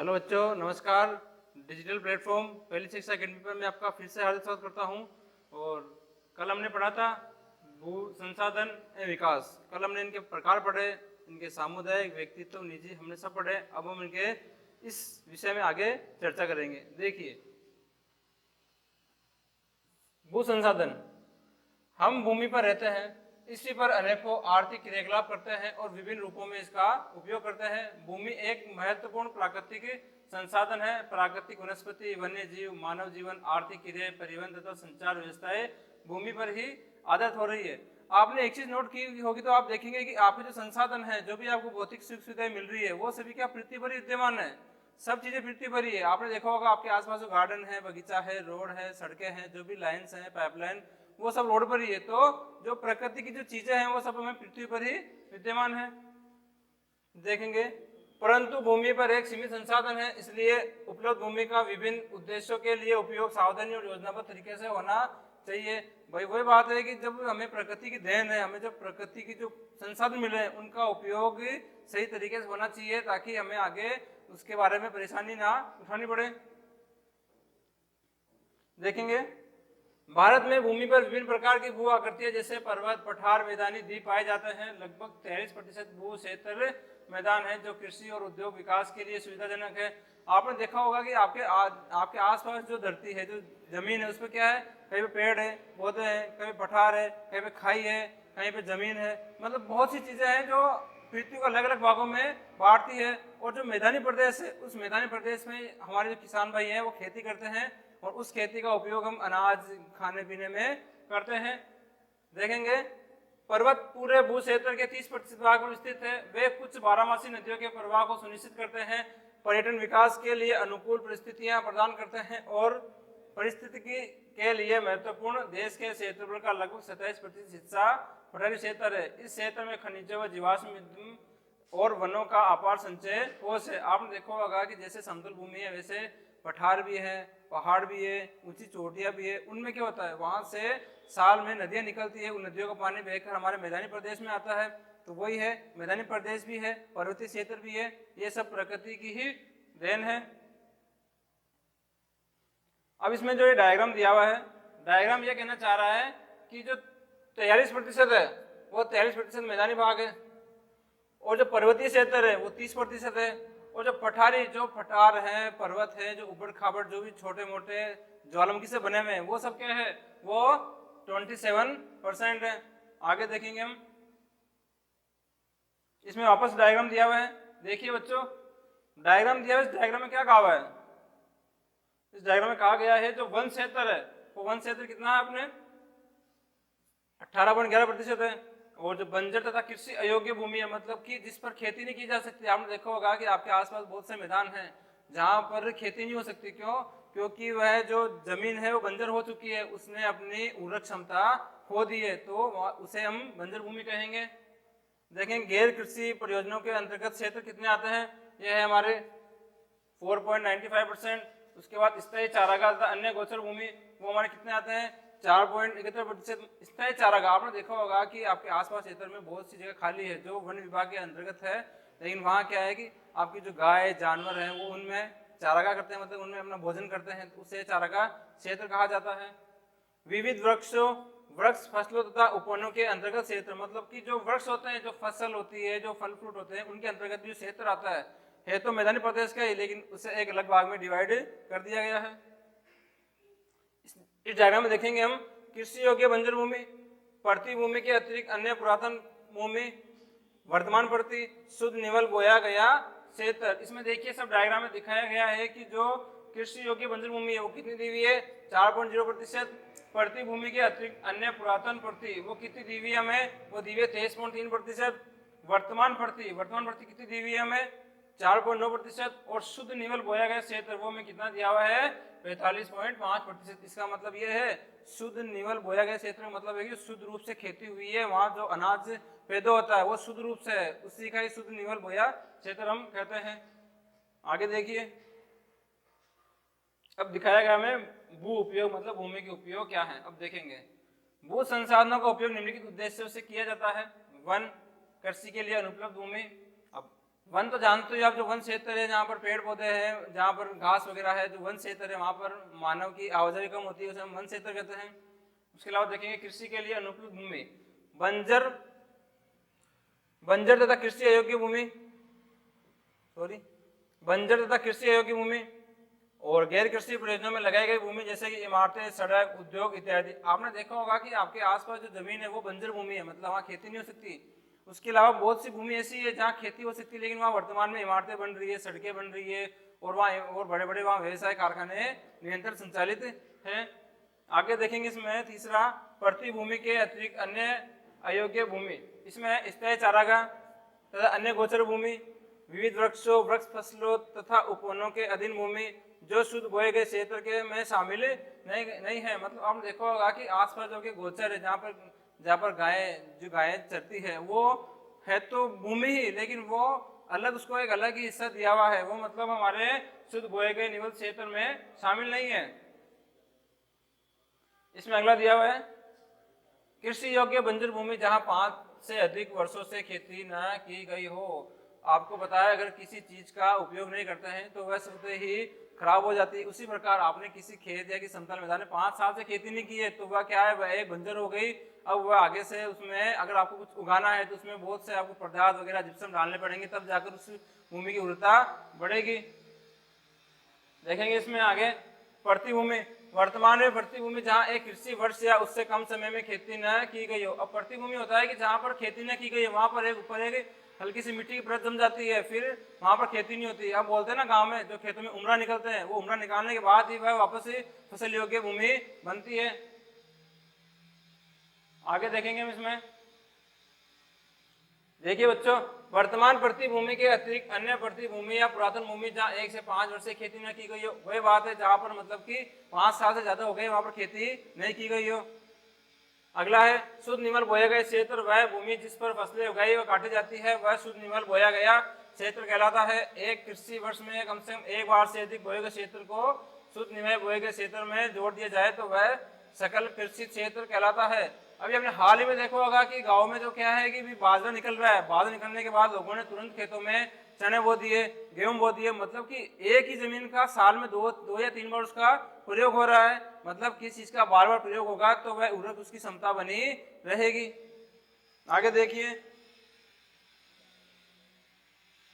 Hello बच्चों, नमस्कार। Digital platform पहली शिक्षा अकेडमी पर मैं आपका फिर से हार्दिक स्वागत करता हूं। और कल हमने पढ़ा था भू संसाधन एवं विकास। कल हमने इनके प्रकार पढ़े, इनके सामुदायिक, व्यक्तित्व, निजी, हमने सब पढ़े। अब हम इनके इस विषय में आगे चर्चा करेंगे। देखिए, भू संसाधन, हम भूमि पर रहते हैं, इसी पर अनेकों आर्थिक क्रियाकलाप करते हैं और विभिन्न रूपों में इसका उपयोग करते हैं। भूमि एक महत्वपूर्ण प्राकृतिक संसाधन है। प्राकृतिक वनस्पति, वन्य जीव, मानव जीवन, आर्थिक क्रियाएं, परिवहन तथा संचार व्यवस्थाएं भूमि पर ही आधारित हो रही है। आपने एक चीज नोट की होगी तो आप देखेंगे कि आपके जो संसाधन है, जो भी आपको भौतिक सुख सुविधाएं मिल रही है, वो सभी क्या पृथ्वी पर ही विद्यमान है। सब चीजें पृथ्वी पर ही है। आपने देखा होगा आपके आसपास जो गार्डन है, बगीचा है, रोड है, सड़कें हैं, जो भी लाइन्स हैं, पाइपलाइन, वो सब रोड पर ही है। तो जो प्रकृति की जो चीजें हैं वो सब हमें पृथ्वी पर ही विद्यमान है। देखेंगे, परंतु भूमि पर एक सीमित संसाधन है, इसलिए उपलब्ध भूमि का विभिन्न उद्देश्यों के लिए उपयोग सावधानी और योजनाबद्ध तरीके से होना चाहिए। भाई वही बात है कि जब हमें प्रकृति की देन है, हमें जब प्रकृति की जो संसाधन मिले हैं उनका उपयोग सही तरीके से होना चाहिए, ताकि हमें आगे उसके बारे में परेशानी ना उठानी पड़े। देखेंगे, भारत में भूमि पर विभिन्न प्रकार की भू आकृतियां जैसे पर्वत, पठार, मैदानी द्वीप पाए जाते हैं। लगभग 43% भू क्षेत्र मैदान है, जो कृषि और उद्योग विकास के लिए सुविधाजनक है। आपने देखा होगा कि आपके आसपास जो धरती है, जो जमीन है, उसमें क्या है, कहीं पे पेड़ है, पौधे हैं, कहीं पठार है, कहीं पे खाई है, कहीं पे जमीन है। मतलब बहुत सी चीजें हैं जो पृथ्वी को अलग अलग भागों में बांटती है। और जो मैदानी प्रदेश है, उस मैदानी प्रदेश में हमारे जो किसान भाई हैं वो खेती करते हैं, और उस खेती का उपयोग हम अनाज खाने पीने में करते हैं। देखेंगे, पर्वत पूरे भू क्षेत्र के 30% भाग में स्थित है। वे कुछ बारहमासी नदियों के प्रवाह को सुनिश्चित करते हैं, पर्यटन विकास के लिए अनुकूल परिस्थितियां प्रदान करते हैं और परिस्थितिकी के लिए महत्वपूर्ण। देश के क्षेत्रफल का लगभग 27% हिस्सा पठारी क्षेत्र है। इस क्षेत्र में खनिजों व जीवाश्म ईंधन और वनों का अपार संचय कोष है। आपने देखा होगा कि जैसे समतल भूमि है, वैसे पठार भी है, पहाड़ भी है, ऊंची चोटियां भी है। उनमें क्या होता है, वहां से साल में नदियां निकलती है, उन नदियों का पानी बहकर हमारे मैदानी प्रदेश में आता है। तो वही है, मैदानी प्रदेश भी है, पर्वतीय क्षेत्र भी है। ये सब प्रकृति की ही देन है। अब इसमें जो ये डायग्राम दिया हुआ है, डायग्राम ये कहना चाह रहा है कि जो 43% है वो 43% मैदानी भाग है, और जो पर्वतीय क्षेत्र है वो 30% है। और जो पठारी, जो पठार है, पर्वत है, जो उबड़ खाबड़, जो भी छोटे मोटे ज्वालामुखी से बने हुए हैं, वो सब क्या है, वो 27% है। आगे देखेंगे हम, इसमें वापस डायग्राम दिया हुआ है। देखिए बच्चों, डायग्राम दिया हुआ है, इस डायग्राम में क्या कहा हुआ है, इस डायग्राम में कहा गया है जो वन क्षेत्र है, वो वन क्षेत्र कितना है अपने 18.11% है। और जो बंजर तथा कृषि अयोग्य भूमि है, मतलब कि जिस पर खेती नहीं की जा सकती। आपने देखा होगा कि आपके आसपास बहुत से मैदान हैं जहां पर खेती नहीं हो सकती। क्यों? क्योंकि वह जो जमीन है वो बंजर हो चुकी है, उसने अपनी उर्वरक क्षमता खो दी है, तो उसे हम बंजर भूमि कहेंगे। देखें, गैर कृषि परियोजनाओं के अंतर्गत क्षेत्र कितने आते हैं, यह है हमारे 4.95%। उसके बाद स्थायी चारागाह तथा अन्य गोचर भूमि, वो हमारे कितने आते हैं, 4.71%। स्थायी चारागाह, आपने देखा होगा कि आपके आसपास क्षेत्र में बहुत सी जगह खाली है जो वन विभाग के अंतर्गत है, लेकिन वहाँ क्या है कि आपकी जो गाय जानवर हैं वो उनमें चारागाह करते हैं, मतलब उनमें अपना भोजन करते हैं, तो उसे चारागाह क्षेत्र कहा जाता है। विविध वृक्ष फसलों तथा उपवनों के अंतर्गत क्षेत्र, मतलब कि जो वृक्ष होते हैं, जो फसल होती है, जो फल फ्रूट होते हैं, उनके अंतर्गत भी क्षेत्र आता है तो मैदानी प्रदेश का ही, लेकिन उसे एक अलग भाग में डिवाइड कर दिया गया है। इस डायग्राम में देखेंगे हम, कृषि योग्य बंजर भूमि, पड़ती भूमि के अतिरिक्त अन्य पुरातन भूमि, वर्तमान पड़ती, शुद्ध निवल बोया गया क्षेत्र। इसमें देखिए सब डायग्राम में दिखाया गया है कि जो कृषि योग्य बंजर भूमि है वो कितनी दी हुई है, 4.0%। पड़ती भूमि के अतिरिक्त अन्य पुरातन पड़ती, वो कितनी दी हुई है हमें, वो दी हुई है 23.3%। वर्तमान पड़ती कितनी दी हुई है हमें, 4.9%। और शुद्ध निवल बोया गया क्षेत्र वो में कितना दिया हुआ है, 45.5%। इसका मतलब ये है, शुद्ध निवल बोया गया क्षेत्र का मतलब है कि शुद्ध रूप से खेती हुई है, वहां जो अनाज पैदा होता है वो शुद्ध रूप से है, उसी का ही शुद्ध निवल बोया क्षेत्र हम कहते हैं। आगे देखिए, अब दिखाया गया हमें भू उपयोग, मतलब भूमि के उपयोग क्या है। अब देखेंगे, भू संसाधनों का उपयोग निम्नलिखित उद्देश्यों से किया जाता है। वन, कृषि के लिए अनुपलब्ध भूमि। अब वन तो जानते हो आप, जो वन क्षेत्र है जहाँ पर पेड़ पौधे हैं, जहाँ पर घास वगैरह है, जो वन क्षेत्र है वहाँ पर मानव की आवाजाही कम होती है, उसे हम वन क्षेत्र कहते हैं। उसके अलावा देखेंगे कृषि के लिए अनुकूल भूमि, बंजर बंजर तथा कृषि अयोग्य भूमि, बंजर तथा कृषि अयोग्य भूमि और गैर कृषि प्रयोजनों में लगाई गई भूमि जैसे कि इमारतें, सड़क, उद्योग इत्यादि। आपने देखा होगा कि आपके आसपास जो जमीन है वो बंजर भूमि है, मतलब वहाँ खेती नहीं हो सकती। उसके अलावा बहुत सी भूमि ऐसी है जहाँ खेती हो सकती है, लेकिन वहाँ वर्तमान में इमारतें बन रही है, सड़कें बन रही है और वहाँ और बड़े बड़े वहाँ व्यवसाय कारखाने निरंतर संचालित हैं। आगे देखेंगे इसमें तीसरा, पृथ्वी भूमि के अतिरिक्त अन्य अयोग्य भूमि, इसमें स्थायी चारागाह तथा अन्य गोचर भूमि, विविध वृक्षों, वृक्ष फसलों तथा उपवनों के अधीन भूमि जो शुद्ध बोए गए क्षेत्र के में शामिल नहीं है। मतलब आपने देखा होगा कि आसपास जो के गोचर है, जहाँ पर गायें चरती है, वो है तो भूमि ही, लेकिन वो अलग, उसको एक अलग ही हिस्सा दिया हुआ है, वो मतलब हमारे शुद्ध बोए गए निवल क्षेत्र में शामिल नहीं है। इसमें अगला दिया हुआ है कृषि योग्य बंजर भूमि, जहाँ 5 से अधिक वर्षों से खेती न की गई हो। आपको पता है अगर किसी चीज का उपयोग नहीं करते हैं तो वह स्वतः ही खराब हो जाती है। उसी प्रकार आपने किसी खेत या किसी समतल मैदान में 5 साल से खेती नहीं की है तो वह क्या है, वह एक बंजर हो गई। अब वह आगे से उसमें अगर आपको कुछ उगाना है तो उसमें बहुत से आपको पदार्थ वगैरह जिप्सम डालने पड़ेंगे, तब जाकर उस भूमि की उर्वरता बढ़ेगी। देखेंगे इसमें आगे पृथ्वी भूमि, वर्तमान में पृथ्वी भूमि जहाँ एक कृषि वर्ष या उससे कम समय में खेती न की गई हो। अब पृथ्वी भूमि होता है कि जहाँ पर खेती न की गई है, वहाँ पर एक ऊपर एक हल्की सी मिट्टी की परत जम जाती है, फिर वहाँ पर खेती नहीं होती। अब बोलते हैं ना गांव में जो खेतों में उमरा निकलते हैं, वो उमरा निकालने के बाद ही वह वापस ही फसल योग्य भूमि बनती है। आगे देखेंगे हम इसमें, देखिए बच्चों, वर्तमान पृथ्वी भूमि के अतिरिक्त अन्य पृथ्वी भूमि या पुरातन भूमि जहाँ 1 से 5 वर्ष से खेती न की गई हो, वही बात है जहाँ पर मतलब कि 5 साल से ज्यादा हो गए वहां पर खेती नहीं की गई हो। अगला है शुद्ध निमल बोया गया क्षेत्र, वह भूमि जिस पर फसलें उगाई व काटी जाती है वह शुद्ध निमल बोया गया क्षेत्र कहलाता है। एक कृषि वर्ष में कम से कम एक बार से अधिक बोए गए क्षेत्र को शुद्ध निमय बोए गए क्षेत्र में जोड़ दिया जाए तो वह सकल कृषि क्षेत्र कहलाता है। अभी हमने हाल ही में देखा होगा कि गांव में जो क्या है कि बाजरा निकल रहा है, बाजरा निकलने के बाद लोगों ने तुरंत खेतों में चने बो दिए, गेहूं बो दिए, मतलब कि एक ही जमीन का साल में दो या 3 बार उसका प्रयोग हो रहा है। मतलब किस चीज का बार बार प्रयोग होगा तो वह उर्वरक उसकी क्षमता बनी रहेगी। आगे देखिए,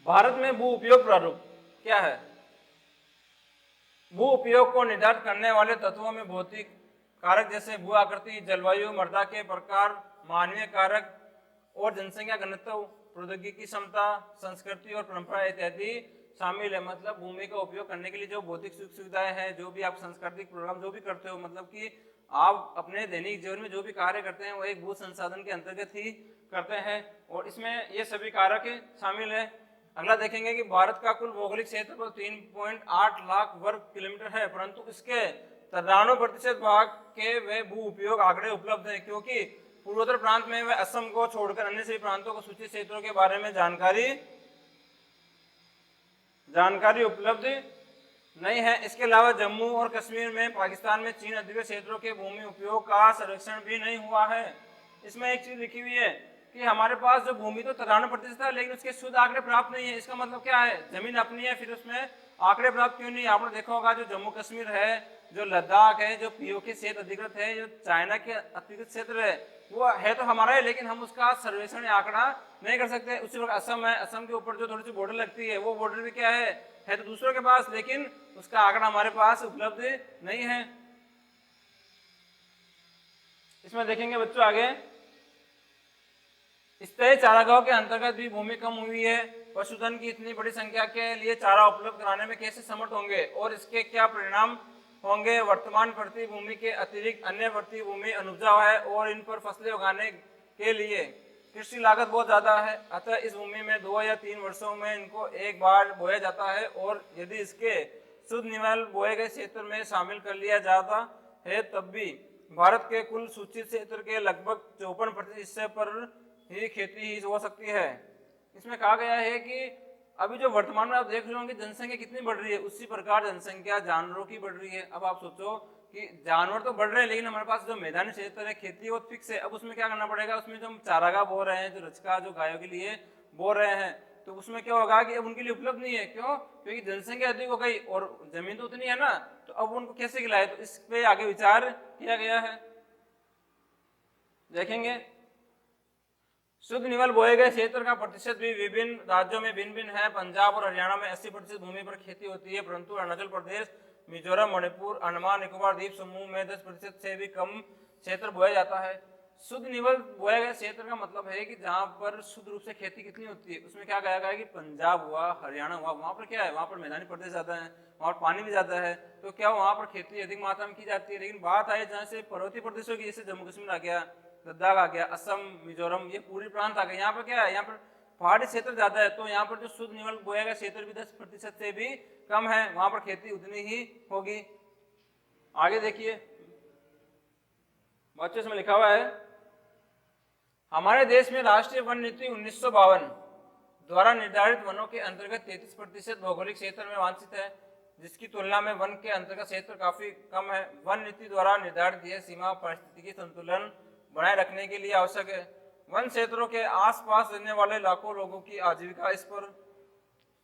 भारत में भू उपयोग प्रारूप क्या है। भू उपयोग को निर्धारित करने वाले तत्वों में भौतिक कारक जैसे भू आकृति, जलवायु, मृदा के प्रकार, मानवीय कारक और जनसंख्या घनत्व, प्रौद्योगिकी क्षमता, संस्कृति और परंपरा इत्यादि शामिल है। मतलब भूमि का उपयोग करने के लिए जो भौतिक सुख सुविधाएं हैं, जो भी आप सांस्कृतिक प्रोग्राम जो भी करते हो, मतलब कि आप अपने दैनिक जीवन में जो भी कार्य करते हैं वो एक भू संसाधन के अंतर्गत ही करते हैं और इसमें ये सभी कारक शामिल है। अगला देखेंगे कि भारत का कुल भौगोलिक क्षेत्रफल 3.8 लाख वर्ग किलोमीटर है, परंतु इसके 93% भाग के वे भू उपयोग आंकड़े उपलब्ध हैं, क्योंकि पूर्वोत्तर प्रांत में वे असम को छोड़कर अन्य सभी प्रांतों को सूचित क्षेत्रों के बारे में जानकारी उपलब्ध नहीं है। इसके अलावा जम्मू और कश्मीर में, पाकिस्तान में चीन अधिकृत क्षेत्रों के भूमि उपयोग का सर्वेक्षण भी नहीं हुआ है। इसमें एक चीज लिखी हुई है कि हमारे पास जो भूमि तो 93% है, लेकिन उसके शुद्ध आंकड़े प्राप्त नहीं है। इसका मतलब क्या है, जमीन अपनी है फिर उसमें आंकड़े प्राप्त क्यों नहीं। आपने देखा होगा जो जम्मू कश्मीर है, जो लद्दाख है, जो पीओके क्षेत्र अधिकृत है, जो चाइना के अधिकृत क्षेत्र है, वो है तो हमारा है, लेकिन हम उसका सर्वेक्षण या आंकड़ा नहीं कर सकते। उसी वक्त असम है, असम के ऊपर जो थोड़ी सी बॉर्डर लगती है वो बॉर्डर भी क्या है तो दूसरों के पास, लेकिन उसका आंकड़ा हमारे पास उपलब्ध नहीं है। इसमें देखेंगे बच्चों आगे, स्थायी चारागाहों के अंतर्गत भी भूमि कम हुई है। पशुधन की इतनी बड़ी संख्या के लिए चारा उपलब्ध कराने में कैसे समर्थ होंगे और इसके क्या परिणाम होंगे। वर्तमान पृथ्वी भूमि के अतिरिक्त अन्य पृथ्वी भूमि अनुपजाऊ है और इन पर फसलें उगाने के लिए कृषि लागत बहुत ज्यादा है। अतः इस भूमि में 2 या 3 वर्षों में इनको एक बार बोया जाता है और यदि इसके शुद्ध निवल बोए गए क्षेत्र में शामिल कर लिया जाता है तब भी भारत के कुल सूचित क्षेत्र के लगभग 54% हिस्से पर ही खेती ही हो सकती है। इसमें कहा गया है कि अभी जो वर्तमान में आप देख रहे होंगे जनसंख्या कितनी बढ़ रही है, उसी प्रकार जनसंख्या जानवरों की बढ़ रही है। अब आप सोचो कि जानवर तो बढ़ रहे हैं, लेकिन हमारे पास जो मैदानी क्षेत्र है खेती वो फिक्स है। अब उसमें क्या करना पड़ेगा, उसमें जो हम चारागाह बो रहे हैं, जो रचका जो गायों के लिए बो रहे हैं, तो उसमें क्या होगा कि अब उनके लिए उपलब्ध नहीं है। क्यों? क्योंकि जनसंख्या अधिक हो गई और जमीन तो उतनी है ना, तो अब उनको कैसे खिलाए? तो इस पे आगे विचार किया गया है। देखेंगे शुद्ध निवल बोए गए क्षेत्र का प्रतिशत भी विभिन्न राज्यों में भिन्न भिन्न है। पंजाब और हरियाणा में 80% भूमि पर खेती होती है, परंतु अरुणाचल प्रदेश, मिजोरम, मणिपुर, अंडमान निकोबार द्वीप समूह में 10% से भी कम क्षेत्र बोया जाता है। शुद्ध निवल बोया गया क्षेत्र का मतलब है कि जहां पर शुद्ध रूप से खेती कितनी होती है। उसमें क्या कहा गया है कि पंजाब हुआ, हरियाणा हुआ, वहां पर क्या है, वहां पर मैदानी प्रदेश ज्यादा है, वहां पर पानी भी ज्यादा है, तो क्या वहां पर खेती अधिक मात्रा में की जाती है। लेकिन बात आई जहां से पर्वतीय प्रदेशों की, जैसे जम्मू कश्मीर आ गया, लद्दाख आ गया, असम, मिजोरम, ये पूरी प्रांत आ गए, यहाँ पर क्या है, यहाँ पर पहाड़ी क्षेत्र ज्यादा है, तो यहाँ पर जो शुद्ध निवल बोया गया क्षेत्र भी 10% से भी कम है, वहां पर खेती उतनी ही होगी। आगे देखिए बच्चों इसमें लिखा हुआ है, हमारे देश में राष्ट्रीय वन नीति 1952 द्वारा निर्धारित वनों के अंतर्गत 33% भौगोलिक क्षेत्र में वांछित है, जिसकी तुलना में वन के अंतर्गत क्षेत्र काफी कम है। वन नीति द्वारा निर्धारित यह सीमा पारिस्थितिकी संतुलन बनाए रखने के लिए आवश्यक है। वन क्षेत्रों के आसपास रहने वाले लाखों लोगों की आजीविका इस पर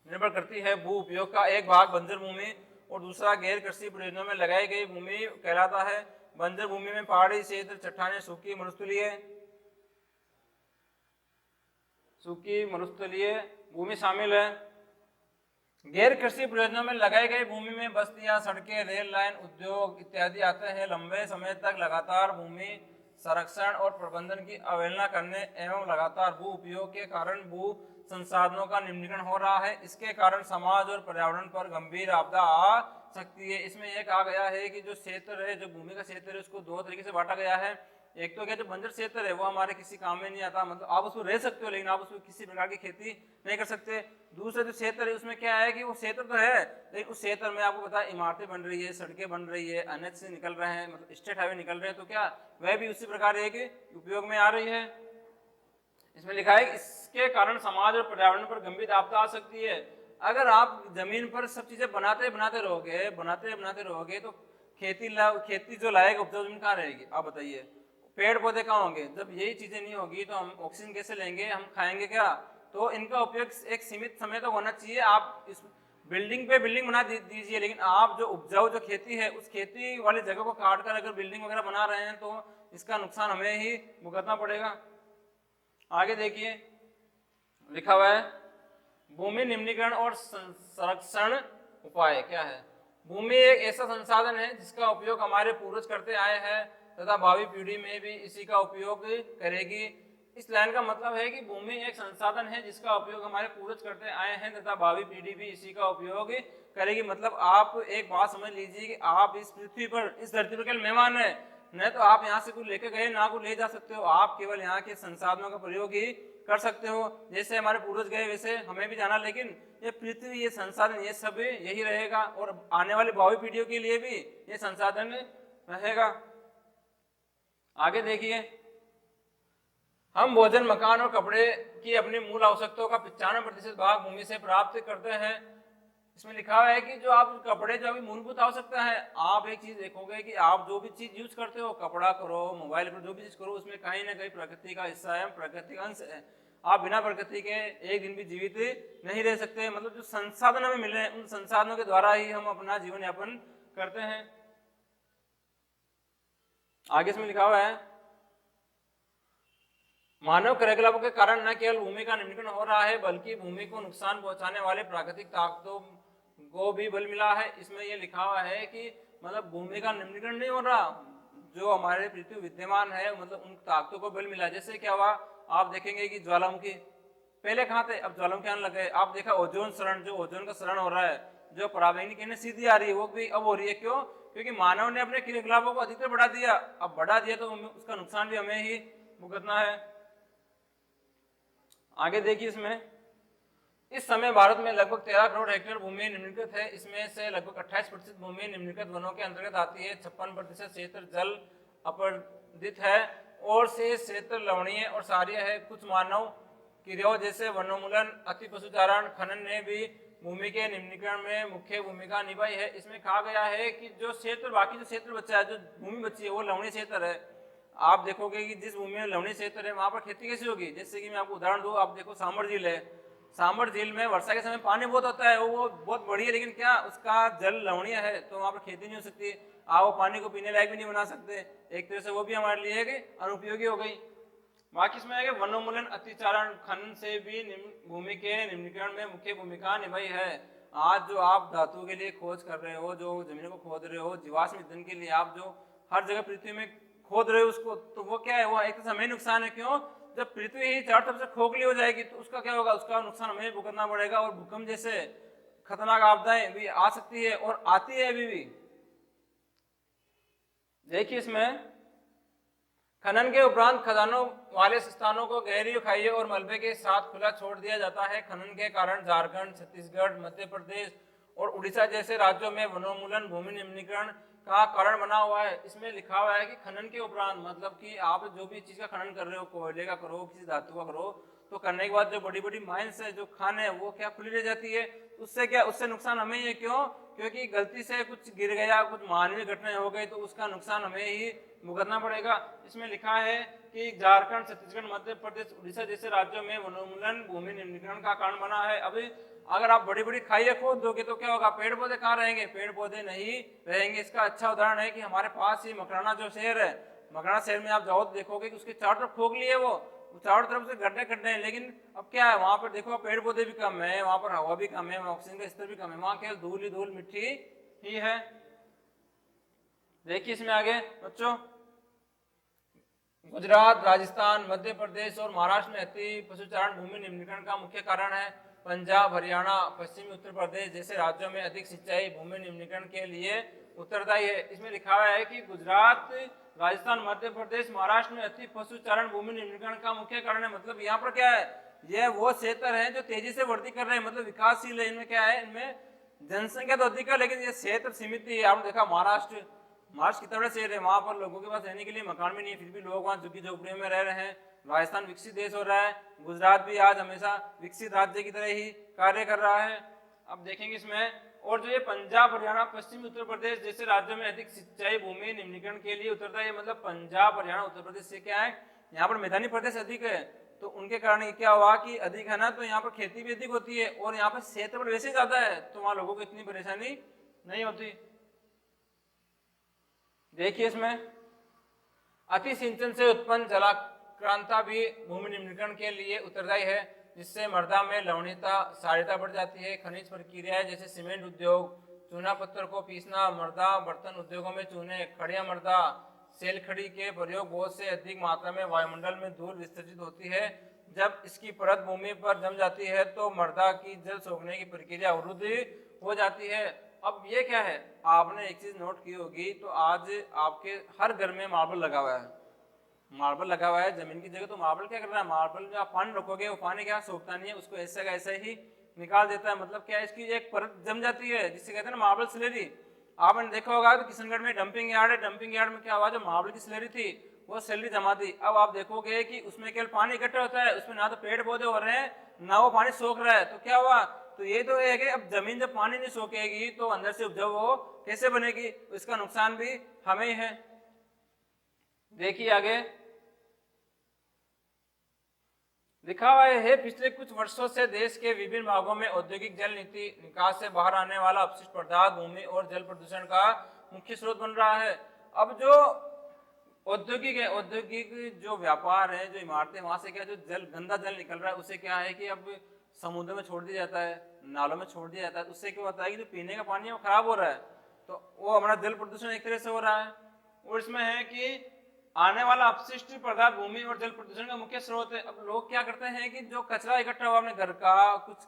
निर्भर करती है। भू उपयोग का एक भाग बंजर भूमि और दूसरा गैर कृषि प्रयोजनों में लगाई गई भूमि कहलाता है। बंजर भूमि में पहाड़ी क्षेत्र, चट्टानें, सूखी मरुस्थलीय भूमि शामिल है। गैर कृषि प्रयोजनों में लगाई गई भूमि में बस्तियां, सड़कें, रेल लाइन, उद्योग इत्यादि आते हैं। लंबे समय तक लगातार भूमि संरक्षण और प्रबंधन की अवहेलना करने एवं लगातार भू उपयोग के कारण भू संसाधनों का निम्नीकरण हो रहा है। इसके कारण समाज और पर्यावरण पर गंभीर आपदा आ सकती है। इसमें यह कहा गया है कि जो क्षेत्र है, जो भूमि का क्षेत्र है, उसको दो तरीके से बांटा गया है। एक तो क्या, जो बंजर क्षेत्र है वो हमारे किसी काम में नहीं आता, मतलब आप उसमें रह सकते हो लेकिन आप उसमें किसी प्रकार की खेती नहीं कर सकते। दूसरा जो क्षेत्र है उसमें क्या है कि वो क्षेत्र तो है लेकिन उस क्षेत्र में आपको पता है इमारतें बन रही है, सड़कें बन रही है, एनएच से निकल रहे हैं, मतलब स्टेट हाईवे निकल रहे हैं, तो क्या वह भी उसी प्रकार एक उपयोग में आ रही है। इसमें लिखा है कि इसके कारण समाज और पर्यावरण पर गंभीर आपदा आ सकती है। अगर आप जमीन पर सब चीजें बनाते बनाते रहोगे तो खेती जो लायक उपजाऊ जमीन कहाँ रहेगी, आप बताइए। पेड़ पौधे कहाँ होंगे? जब यही चीजें नहीं होगी तो हम ऑक्सीजन कैसे लेंगे, हम खाएंगे क्या? तो इनका उपयोग एक सीमित समय तक होना चाहिए। आप इस बिल्डिंग पे बिल्डिंग बना दीजिए, लेकिन आप जो उपजाऊ जो खेती है उस खेती वाली जगह को काट कर अगर बिल्डिंग वगैरह बना रहे हैं तो इसका नुकसान हमें ही भुगतना पड़ेगा। आगे देखिए लिखा हुआ है, भूमि निम्नीकरण और संरक्षण उपाय क्या है। भूमि एक ऐसा संसाधन है जिसका उपयोग हमारे पूर्वज करते आए हैं तथा भावी पीढ़ी में भी इसी का उपयोग करेगी। इस लाइन का मतलब है कि भूमि एक संसाधन है जिसका उपयोग हमारे पूर्वज करते आए हैं तथा भावी पीढ़ी भी इसी का उपयोग करेगी। मतलब आप एक बात समझ लीजिए कि आप इस पृथ्वी पर, इस धरती पर केवल मेहमान है, न तो आप यहाँ से कुछ लेकर गए ना कुछ ले जा सकते हो। आप केवल यहाँ के संसाधनों का प्रयोग ही कर सकते हो। जैसे हमारे पूर्वज गए वैसे हमें भी जाना, लेकिन ये पृथ्वी, ये संसाधन, ये सब यही रहेगा और आने वाली भावी पीढ़ियों के लिए भी ये संसाधन रहेगा। आगे देखिए, हम भोजन, मकान और कपड़े की अपनी मूल आवश्यकताओं का 95% भाग भूमि से प्राप्त करते हैं। इसमें लिखा हुआ है कि जो आप कपड़े, जो अभी मूलभूत आवश्यकता है, आप एक चीज देखोगे कि आप जो भी चीज यूज करते हो, कपड़ा करो, मोबाइल करो, जो भी चीज करो, उसमें कहीं ना कहीं प्रकृति का हिस्सा है, प्राकृतिक अंश है। आप बिना प्रकृति के एक दिन भी जीवित नहीं रह सकते। मतलब जो संसाधन हमें मिले हैं उन संसाधनों के द्वारा ही हम अपना जीवन यापन करते हैं। आगे इसमें लिखा हुआ है, मानव क्रियाकलापों के कारण न केवल भूमि का निम्नीकरण हो रहा है बल्कि भूमि को नुकसान पहुंचाने वाले प्राकृतिक ताकतों को भी बल मिला है। इसमें यह लिखा हुआ है कि मतलब भूमि का निम्नीकरण नहीं हो रहा, जो हमारे पृथ्वी विद्यमान है मतलब उन ताकतों को बल मिला। जैसे क्या हुआ, आप देखेंगे कि ज्वालामुखी पहले कहाँ थे, अब ज्वालामुखी आने लगे। आप देखा ओजोन शरण, जो ओजोन का शरण हो रहा है, जो पराबैंगनी किरणें सीधी आ रही है वो भी अब हो रही है। क्यों? क्योंकि मानव ने अपने क्रियाकलापों को अधिकतर बढ़ा दिया। अब बढ़ा दिया तो उसका नुकसान भी हमें ही भुगतना है। आगे देखिए, इसमें इस समय भारत में लगभग 13 करोड़ हेक्टेयर भूमि निम्नीकृत है। इसमें से लगभग 28% भूमि निम्नीकृत वनों के अंतर्गत आती है। 56% क्षेत्र जल अपरदित है और शेष क्षेत्र लवणीय और क्षारीय है। कुछ मानव क्रियाओं जैसे वनोन्मूलन, अति पशुचारण, खनन ने भी भूमि के निम्नीकरण में मुख्य भूमिका निभाई है। इसमें कहा गया है कि जो क्षेत्र, बाकी जो क्षेत्र बचा है, जो भूमि बची है वो लवणीय क्षेत्र है। आप देखोगे कि जिस भूमि में लवणीय क्षेत्र है वहां पर खेती कैसी होगी। जैसे कि मैं आपको उदाहरण दूं, आप देखो सामर झील है, सांबर झील में वर्षा के समय पानी बहुत होता है, वो बहुत बड़ी है, लेकिन क्या उसका जल लवणीय है, तो वहाँ पर खेती नहीं हो सकती। आप वो पानी को पीने लायक भी नहीं बना सकते। एक तरह से वो भी हमारे लिए अनुपयोगी हो गई। बाकी इसमें है कि वनोन्मूलन, अतिचारण, खनन से भी भूमि के निम्नीकरण में मुख्य भूमिका निभाई है। आज जो आप धातु के लिए खोज कर रहे हो, जो जमीनों को खोद रहे हो, जीवाश्म ईंधन के लिए आप जो हर जगह पृथ्वी में खोद रहे हो उसको, तो वो क्या है, वो एक समय नुकसान है। क्यों? जब पृथ्वी ही चारों तरफ से खोखली हो जाएगी तो उसका क्या होगा, उसका नुकसान हमें भुगतना पड़ेगा, और भूकंप जैसे खतरनाक आपदाएं भी आ सकती है और आती है अभी भी। देखिए इसमें खनन के उपरांत खदानों वाले स्थानों को गहरी खाइयों और मलबे के साथ खुला छोड़ दिया जाता है। खनन के कारण झारखंड, छत्तीसगढ़, मध्य प्रदेश और उड़ीसा जैसे राज्यों में वनोन्मूलन भूमि निम्नीकरण का कारण बना हुआ है। इसमें लिखा हुआ है कि खनन के उपरांत, मतलब कि आप जो भी चीज का खनन कर रहे हो, कोयले का करो, किसी धातु का करो, तो करने के बाद जो बड़ी बड़ी माइंस है, जो खान है, वो क्या खुली रह जाती है। उससे क्या, उससे नुकसान हमें ही है। क्यों? क्योंकि गलती से कुछ गिर गया, कुछ मानवीय घटनाएं हो गई, तो उसका नुकसान हमें ही भुगतना पड़ेगा। इसमें लिखा है कि झारखंड, छत्तीसगढ़, मध्य प्रदेश, उड़ीसा जैसे राज्यों में वनोन्मूलन भूमि निम्नीकरण का कारण बना है। अभी अगर आप बड़ी बड़ी खाइयां खोद दोगे तो क्या होगा, पेड़ पौधे कहाँ रहेंगे? पेड़ पौधे नहीं रहेंगे। इसका अच्छा उदाहरण है कि हमारे पास ही मकराना जो शहर है, मकराना शहर में आप जाओ तो देखोगे कि उसके चारों तरफ खोखली है, वो चारों तरफ से गड्ढे गड्ढे हैं। लेकिन अब क्या है, वहां पर देखो पेड़ पौधे भी कम है, वहां पर हवा भी कम है, ऑक्सीजन का स्तर भी कम है, वहां केवल धूल ही धूल, मिट्टी ही है। देखिए इसमें आगे बच्चों, गुजरात, राजस्थान, मध्य प्रदेश और महाराष्ट्र में अति पशुचारण भूमि निम्नीकरण का मुख्य कारण है। पंजाब, हरियाणा, पश्चिमी उत्तर प्रदेश जैसे राज्यों में अधिक सिंचाई भूमि निम्नीकरण के लिए उत्तरदायी है। इसमें लिखा हुआ है कि गुजरात, राजस्थान, मध्य प्रदेश, महाराष्ट्र में अति पशुचारण भूमि निम्नीकरण का मुख्य कारण है। मतलब यहाँ पर क्या है, ये वो क्षेत्र है जो तेजी से वृद्धि कर रहे हैं, मतलब विकासशील है। इनमें क्या है, इनमें जनसंख्या तो अधिक है, लेकिन ये क्षेत्र सीमित ही है। आपने देखा महाराष्ट्र कितना बड़ा शहर है, वहां पर लोगों के पास रहने के लिए मकान भी नहीं है, फिर भी लोग वहां झुग्गी झोपड़ियों में रह रहे हैं। राजस्थान विकसित देश हो रहा है, गुजरात भी आज हमेशा विकसित राज्य की तरह ही कार्य कर रहा है। अब देखेंगे इसमें, और जो ये पंजाब, हरियाणा, पश्चिमी उत्तर प्रदेश जैसे राज्यों में अधिक सिंचाई भूमि निम्नीकरण के लिए उतरता है। मतलब पंजाब, हरियाणा, उत्तर प्रदेश से क्या है, यहाँ पर मैदानी प्रदेश अधिक है, तो उनके कारण क्या हुआ कि अधिक है ना, तो यहाँ पर खेती भी अधिक होती है, और यहाँ पर क्षेत्रफल वैसे ज्यादा है, तो वहां लोगों को इतनी परेशानी नहीं होती। देखिए इसमें, अति सिंचन से उत्पन्न जलाक्रांता भी भूमि निम्नीकरण के लिए उत्तरदायी है, जिससे मृदा में लवणीयता, क्षारीयता बढ़ जाती है। खनिज प्रक्रियाएं जैसे सीमेंट उद्योग, चूना पत्थर को पीसना, मृदा बर्तन उद्योगों में चूने, खड़िया मृदा, सेल खड़ी के प्रयोग बहुत से अधिक मात्रा में वायुमंडल में धूल विसर्जित होती है। जब इसकी परत भूमि पर जम जाती है तो मृदा की जल सोखने की प्रक्रिया अवरुद्ध हो जाती है। अब ये क्या है, आपने एक चीज नोट की होगी, तो आज आपके हर घर में मार्बल लगा हुआ है, मार्बल लगा हुआ है जमीन की जगह, तो मार्बल क्या कर रहा है, मार्बल जो आप पानी रखोगे वो पानी क्या सोखता नहीं है, उसको ऐसे का ऐसे ही निकाल देता है। मतलब क्या है, इसकी एक परत जम जाती है, जिससे कहते हैं ना मार्बल स्लेरी। आपने देखा होगा तो किशनगढ़ में डंपिंग यार्ड है, डंपिंग यार्ड में क्या हुआ, जो मार्बल की स्लेरी थी वो स्लेरी जमा दी। अब आप देखोगे कि उसमें केवल पानी इकट्ठा होता है, उसमें ना तो पेड़ पौधे हो रहे हैं, ना वो पानी सोख रहा है, तो क्या हुआ, तो ये तो है कि अब जमीन जब पानी नहीं सोखेगी तो अंदर से उपजाऊ वो कैसे बनेगी, इसका नुकसान भी हमें ही है। देखिए आगे लिखा हुआ है, पिछले कुछ वर्षों से देश के विभिन्न भागों में औद्योगिक जल नीति निकास से बाहर आने वाला अपशिष्ट पदार्थ भूमि और जल प्रदूषण का मुख्य स्रोत बन रहा है। अब जो औद्योगिक है, औद्योगिक जो व्यापार है, जो इमारतें, वहां से क्या, जो जल, गंदा जल निकल रहा है, उसे क्या है कि अब समुद्र में छोड़ दिया जाता है, नालों में छोड़ दिया जाता है। उससे क्या होता है कि जो पीने का पानी है वो खराब हो रहा है, तो वो हमारा जल प्रदूषण एक तरह से हो रहा है। और इसमें है कि आने वाला अपशिष्ट पदार्थ भूमि और जल प्रदूषण का मुख्य स्रोत है। अब लोग क्या करते हैं कि जो कचरा इकट्ठा हुआ अपने घर का, कुछ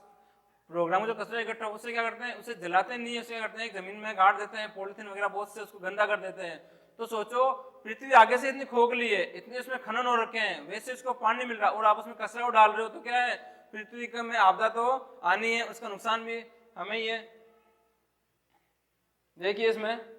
प्रोग्राम में जो कचरा इकट्ठा हुआ, उसे क्या करते हैं, उसे जलाते नहीं है, उसे क्या करते हैं जमीन में गाड़ देते हैं, पॉलिथीन वगैरह बहुत से उसको गंदा कर देते हैं। तो सोचो, पृथ्वी आगे से इतनी खोखली है, इतने उसमें खनन हो रखे हैं, वैसे उसको पानी नहीं मिल रहा, और आप उसमें कचरा डाल रहे हो, तो क्या है, पृथ्वी का में आपदा तो आनी है, उसका नुकसान भी हमें ही है। देखिए इसमें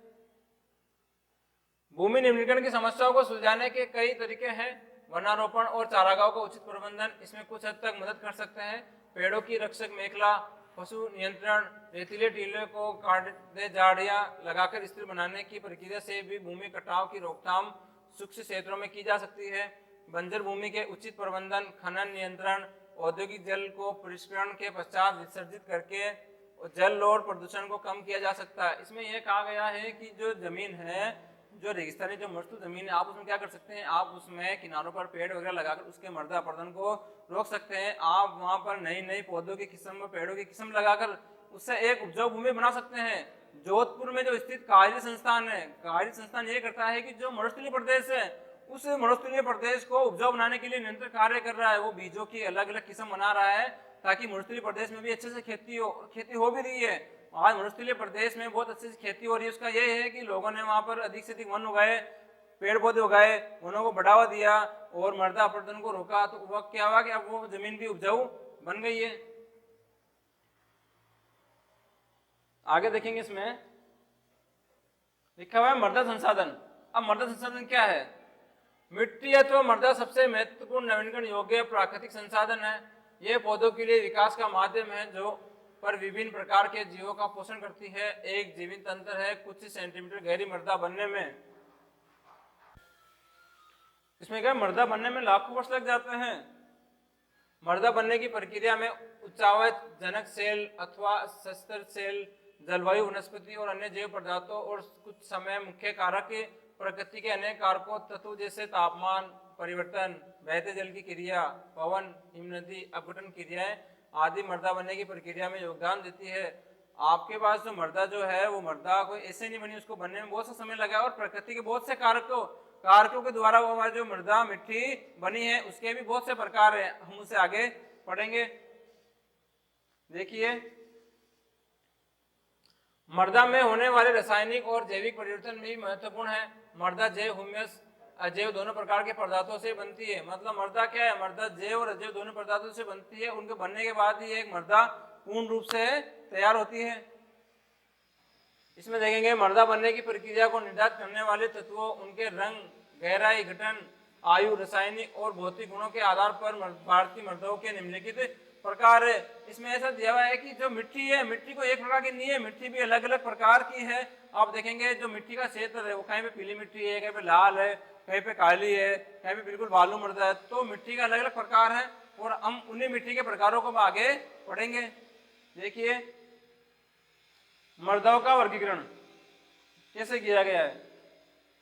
भूमि निम्नीकरण की समस्याओं को सुलझाने के कई तरीके हैं। वनारोपण और चारागाहों का उचित प्रबंधन इसमें कुछ हद तक मदद कर सकते हैं। पेड़ों की रक्षक मेखला, पशु नियंत्रण, रेतीले टीले को काटते झाड़ियां लगाकर स्थिर बनाने की प्रक्रिया से भी भूमि कटाव की रोकथाम सूक्ष्म क्षेत्रों में की जा सकती है। बंजर भूमि के उचित प्रबंधन, खनन नियंत्रण, औद्योगिक जल को परिष्करण के पश्चात विसर्जित करके जल और प्रदूषण को कम किया जा सकता है। इसमें यह कहा गया है कि जो जमीन है, जो रेगिस्तानी जो मृदु जमीन है, आप उसमें क्या कर सकते हैं, आप उसमें किनारों पर पेड़ वगैरह लगाकर उसके मृदा अपरदन को रोक सकते हैं। आप वहां पर नई नई पौधों की किस्म, पेड़ों की किस्म लगाकर उससे एक उपजाऊ भूमि बना सकते हैं। जोधपुर में जो स्थित कायरी संस्थान है, कायरी संस्थान ये करता है कि जो मरुस्थलीय प्रदेश है, उस मरुस्थलीय प्रदेश को उपजाऊ बनाने के लिए निरंतर कार्य कर रहा है। वो बीजों की अलग अलग किस्म बना रहा है ताकि मरुस्थलीय प्रदेश में भी अच्छे से खेती हो भी रही है। आज मरुस्थलीय प्रदेश में बहुत अच्छे से खेती हो रही है। उसका ये है कि लोगों ने वहां पर अधिक से अधिक वन उगाए, पेड़ पौधे उगाए, वनों को बढ़ावा दिया और मृदा अपरदन को रोका। तो वह क्या हुआ कि अब वो जमीन भी उपजाऊ बन गई है। आगे देखेंगे, इसमें लिखा हुआ है मृदा संसाधन। अब मृदा संसाधन क्या है? मिट्टी अथवा मृदा सबसे महत्वपूर्ण नवीनीकरण योग्य प्राकृतिक संसाधन है। यह पौधों के लिए विकास का माध्यम है जो पर विभिन्न प्रकार के जीवों का पोषण करती है। एक जीवित तंत्र है कुछ सेंटीमीटर गहरी मृदा बनने में। इसमें क्या, मृदा बनने में लाखों वर्ष लग जाते हैं। मृदा बनने की प्रक्रिया में उच्चावच जनक सेल अथवा सस्तर सेल, जलवायु, वनस्पति और अन्य जैव पदार्थों और कुछ समय मुख्य कारक प्रकृति के अनेक कारकों तत्व जैसे तापमान परिवर्तन, बहते जल की क्रिया, पवन, हिमनदी अपघटन क्रियाएं आदि मृदा बनने की प्रक्रिया में योगदान देती है। आपके पास जो मृदा जो है, वो मृदा कोई ऐसे नहीं बनी, उसको बनने में बहुत सा समय लगा और प्रकृति के बहुत से कारकों के द्वारा वो हमारी जो मृदा मिट्टी बनी है उसके भी बहुत से प्रकार है। हम उसे आगे पढ़ेंगे। देखिए, मृदा में होने वाले रासायनिक और जैविक परिवर्तन भी महत्वपूर्ण है। मृदा जैव, ह्यूमस, अजैव दोनों प्रकार के पदार्थों से बनती है। मतलब मृदा क्या है, मृदा जैव और अजैव दोनों पदार्थों से बनती है। उनके बनने के बाद ही एक मृदा पूर्ण रूप से तैयार होती है। इसमें देखेंगे मृदा बनने की प्रक्रिया को निर्धारित करने वाले तत्वों, उनके रंग, गहराई, गठन, आयु, रासायनिक और भौतिक गुणों के आधार पर भारतीय मृदाओं के निम्नलिखित प्रकार है। इसमें ऐसा दिया हुआ है कि जो मिट्टी है, मिट्टी को एक प्रकार की नहीं है, मिट्टी भी अलग अलग प्रकार की है। आप देखेंगे जो मिट्टी का क्षेत्र है वो कहीं पे पीली मिट्टी है, कहीं पे लाल है, कहीं पे काली है, कहीं पे बिल्कुल बालू मृदा है। तो मिट्टी का अलग अलग प्रकार है और हम उन्हीं मिट्टी के प्रकारों को आगे पढ़ेंगे। देखिए, मृदाओं का वर्गीकरण कैसे किया गया है।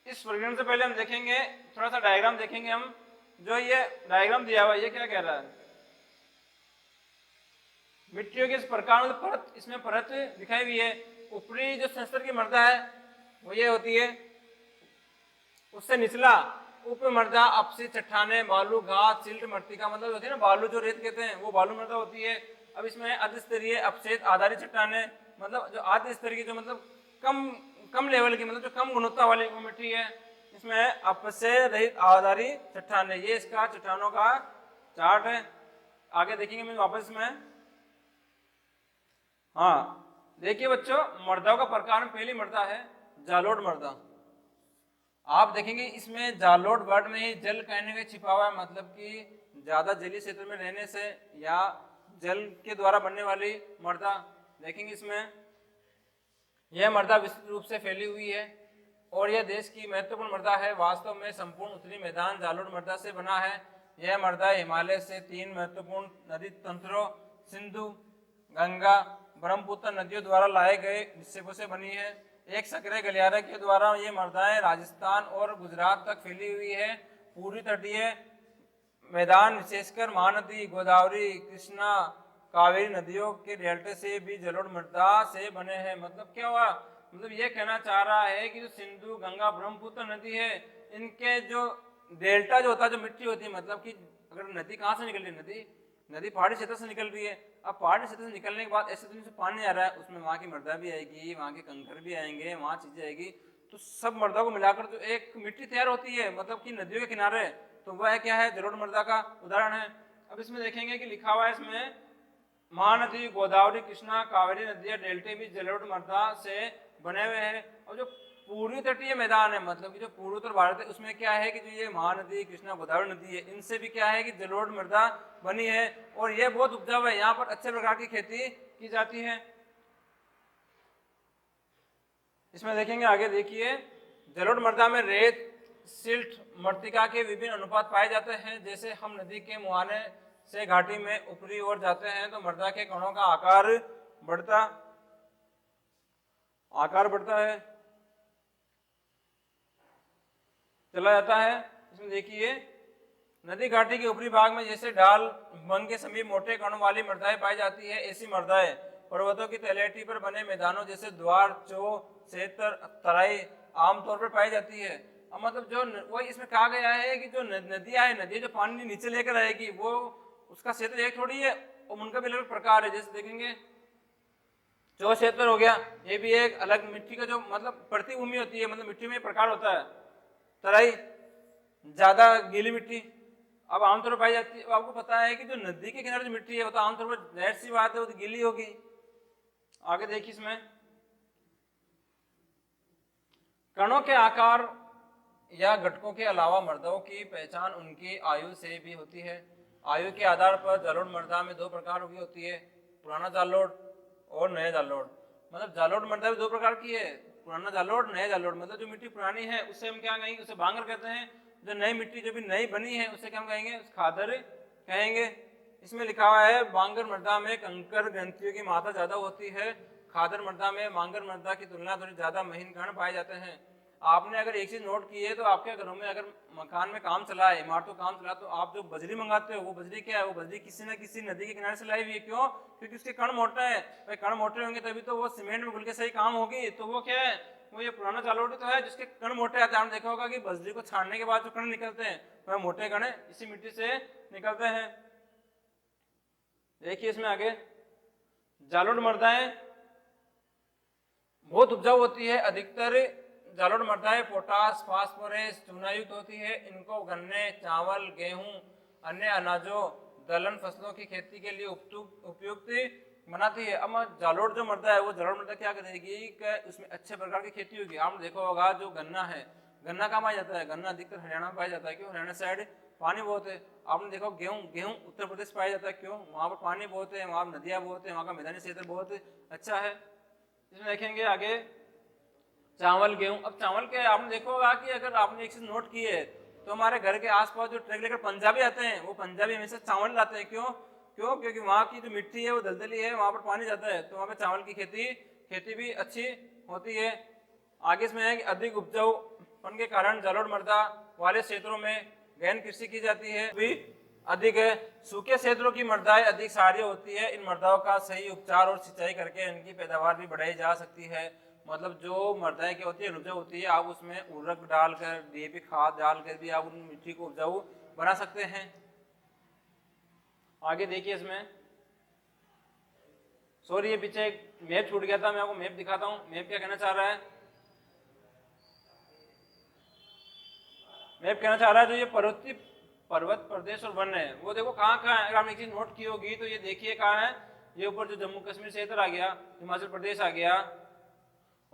इस वर्गीकरण से पहले हम देखेंगे, थोड़ा सा डायग्राम देखेंगे हम। जो ये डायग्राम दिया हुआ है ये क्या कह रहा है, मिट्टियों के इस प्रकार में परत, इसमें परत दिखाई हुई है। ऊपरी जो संस्तर की मृदा है वो ये होती है, उससे निचला उप मृदा, अपसी, चट्टाने, बालू, घास, सिल्ट, मृतिका, मतलब होती है ना बालू, जो रेत कहते हैं, वो बालू मृदा होती है। अब इसमें अधिस्तरीय अपक्षेद आधारित चट्टाने, मतलब जो आधे स्तर की, जो मतलब कम लेवल की, मतलब जो कम गुणवत्ता वाली वो मिट्टी है। इसमें अपक्षय रहित आधारित चट्टाने, ये इसका चट्टानों का चार्ट है। आगे देखेंगे मैं वापस में। हाँ देखिए बच्चों, मृदाओं का प्रकार में पहली मृदा है जालोट मृदा। आप देखेंगे इसमें जालोट वर्ड में ही जल कहने का छिपा हुआ है, मतलब कि ज्यादा जलीय क्षेत्र में रहने से या जल के द्वारा बनने वाली मृदा। देखेंगे इसमें यह मृदा विस्तृत रूप से फैली हुई है और यह देश की महत्वपूर्ण मृदा है। वास्तव में संपूर्ण उत्तरी मैदान जालोट मृदा से बना है। यह मृदा हिमालय से 3 महत्वपूर्ण नदी तंत्रों सिंधु, गंगा, ब्रह्मपुत्र नदियों द्वारा लाए गए निक्षेपों से बनी है। एक सक्रिय गलियारे के द्वारा ये मृदाएं राजस्थान और गुजरात तक फैली हुई है। पूर्वी तटीय मैदान विशेषकर महानदी, गोदावरी, कृष्णा, कावेरी नदियों के डेल्टा से भी जलोढ़ मृदा से बने हैं। मतलब क्या हुआ, मतलब ये कहना चाह रहा है कि जो सिंधु, गंगा, ब्रह्मपुत्र नदी है, इनके जो डेल्टा जो होता है, जो मिट्टी होती है, मतलब कि अगर नदी कहाँ से निकल रही है, नदी पहाड़ी क्षेत्र से निकल रही है। अब पहाड़ी क्षेत्र से निकलने के बाद ऐसे तो पानी आ रहा है, उसमें वहाँ की मृदा भी आएगी, वहाँ के कंकड़ भी आएंगे, वहाँ चीजें आएगी, तो सब मृदा को मिलाकर तो एक मिट्टी तैयार होती है, मतलब कि नदियों के किनारे। तो वह क्या है, जलोढ़ मृदा का उदाहरण है। अब इसमें देखेंगे कि लिखा हुआ है इसमें महानदी, गोदावरी, कृष्णा, कावेरी नदियां डेल्टे भी जलोढ़ मृदा से बने हुए हैं। और जो पूर्वी तटीय मैदान है, मतलब कि जो पूर्वोत्तर भारत है, उसमें क्या है कि जो ये महानदी, कृष्णा, गोदावरी नदी है, इनसे भी क्या है कि जलोढ़ मृदा बनी है और ये बहुत उपजाऊ है। यहाँ पर अच्छे प्रकार की खेती की जाती है। इसमें देखेंगे आगे, देखिए जलोढ़ मृदा में रेत, सिल्ट, मृतिका के विभिन्न अनुपात पाए जाते हैं। जैसे हम नदी के मुहाने से घाटी में ऊपरी ओर जाते हैं तो मृदा के कणों का आकार बढ़ता है, चला जाता है। इसमें देखिए नदी घाटी के ऊपरी भाग में जैसे ढाल भंग के समीप मोटे कणों वाली मृदाएं पाई जाती है, ऐसी मृदाएं पर्वतों की तलहटी पर बने मैदानों जैसे द्वार, चो, सेतर, तराई आमतौर पर पाई जाती है। अब मतलब जो वही इसमें कहा गया है कि जो नदियां है, नदी जो पानी नीचे लेकर आएगी वो उसका क्षेत्र एक थोड़ी है, और उनका भी अलग प्रकार है। जैसे देखेंगे चो क्षेत्र हो गया, ये भी एक अलग मिट्टी का जो मतलब प्रतिभूमि होती है, मतलब मिट्टी में प्रकार होता है। तराई ज्यादा गीली मिट्टी अब आमतौर पर पाई जाती है। आपको पता है कि जो नदी के किनारे जो मिट्टी है वो तो आमतौर पर जाहिर सी बात है वो तो गीली होगी। आगे देखिए इसमें कणों के आकार या घटकों के अलावा मृदाओं की पहचान उनकी आयु से भी होती है। आयु के आधार पर जालोढ़ मृदा में दो प्रकार की होती है, पुराना जालोढ़ और नया जालोढ़। मतलब जालोढ़ मृदा भी दो प्रकार की है, पुराना जालोढ़, नया जालोढ़। मतलब जो मिट्टी पुरानी है उससे हम क्या कहेंगे, उसे बांगर कहते हैं। जो नई मिट्टी जो भी नई बनी है उससे क्या हम कहेंगे, उस खादर कहेंगे। इसमें लिखा हुआ है बांगर मृदा में कंकर ग्रंथियों की मात्रा ज्यादा होती है, खादर मृदा में बांगर मृदा की तुलना थोड़ी ज्यादा महीन कण पाए जाते हैं। आपने अगर एक चीज नोट की है तो आपके घरों में अगर मकान में काम चला है, इमारतों काम चला, तो आप जो बजरी मंगाते हो वो बजरी क्या है, वो बजरी किसी न किसी नदी के किनारे से लाई हुई है। क्यों? क्योंकि उसके कण मोटा है। भाई कण मोटे होंगे तभी तो वो सीमेंट में घुल के सही काम होगी। तो वो क्या है, वो ये पुराना जालोढ़ तो है जिसके कण मोटे आते हैं। आपने देखा होगा कि बजरी को छानने के बाद जो कण निकलते हैं वह मोटे कण इसी मिट्टी से निकलते हैं। देखिए इसमें आगे जालोढ़ मृदाएं बहुत उपजाऊ होती है। अधिकतर जालोढ़ मृदाएं पोटास, फास्फोरस, चूनायुक्त होती है। इनको गन्ने, चावल, गेहूं, अन्य अनाजों, दलहन फसलों की खेती के लिए उपयुक्त बनाती है। अब जालोढ़ जो मृदा है वो जालोढ़ मृदा क्या करेगी कि उसमें अच्छे प्रकार की खेती होगी। आपने देखा होगा जो गन्ना है, गन्ना कहाँ पाया जाता है, गन्ना अधिकतर हरियाणा में पाया जाता है। क्यों? हरियाणा साइड पानी बहुत है। आपने देखा गेहूं उत्तर प्रदेश पाया जाता है। क्यों? वहाँ पर पानी बहुत है, वहाँ नदियाँ बहुत है, वहाँ का मैदानी क्षेत्र बहुत अच्छा है। इसमें देखेंगे आगे चावल, गेहूं। अब चावल के आपने देखा होगा कि अगर आपने एक चीज नोट की है तो हमारे घर के आसपास जो ट्रक लेकर पंजाबी आते हैं वो पंजाबी हमेशा चावल लाते हैं। क्यों? क्योंकि वहाँ की जो मिट्टी है वो दलदली है, वहाँ पर पानी जाता है, तो वहाँ पर चावल की खेती भी अच्छी होती है। आगे इसमें है कि अधिक उपजाऊपन के कारण जालोढ़ मृदा वाले क्षेत्रों में गहन कृषि की जाती है भी अधिक है। सूखे क्षेत्रों की मृदाएं अधिक क्षारीय होती है। इन मृदाओं का सही उपचार और सिंचाई करके इनकी पैदावार भी बढ़ाई जा सकती है। मतलब जो मृदाएं क्या होती है, उपजाऊ होती है, आप उसमें उर्वरक डालकर, डीएपी खाद डालकर भी आप उन मिट्टी को उपजाऊ बना सकते हैं। आगे देखिए इसमें सॉरी ये पीछे एक मैप छूट गया था, मैं आपको मैप दिखाता हूँ। मैप क्या कहना चाह रहा है, मैप कहना चाह रहा है जो ये पर्वत प्रदेश और वन है वो देखो कहाँ कहाँ है। अगर आपने एक चीज नोट की होगी तो ये देखिए कहाँ है, ये ऊपर जो जम्मू कश्मीर क्षेत्र आ गया, हिमाचल प्रदेश आ गया,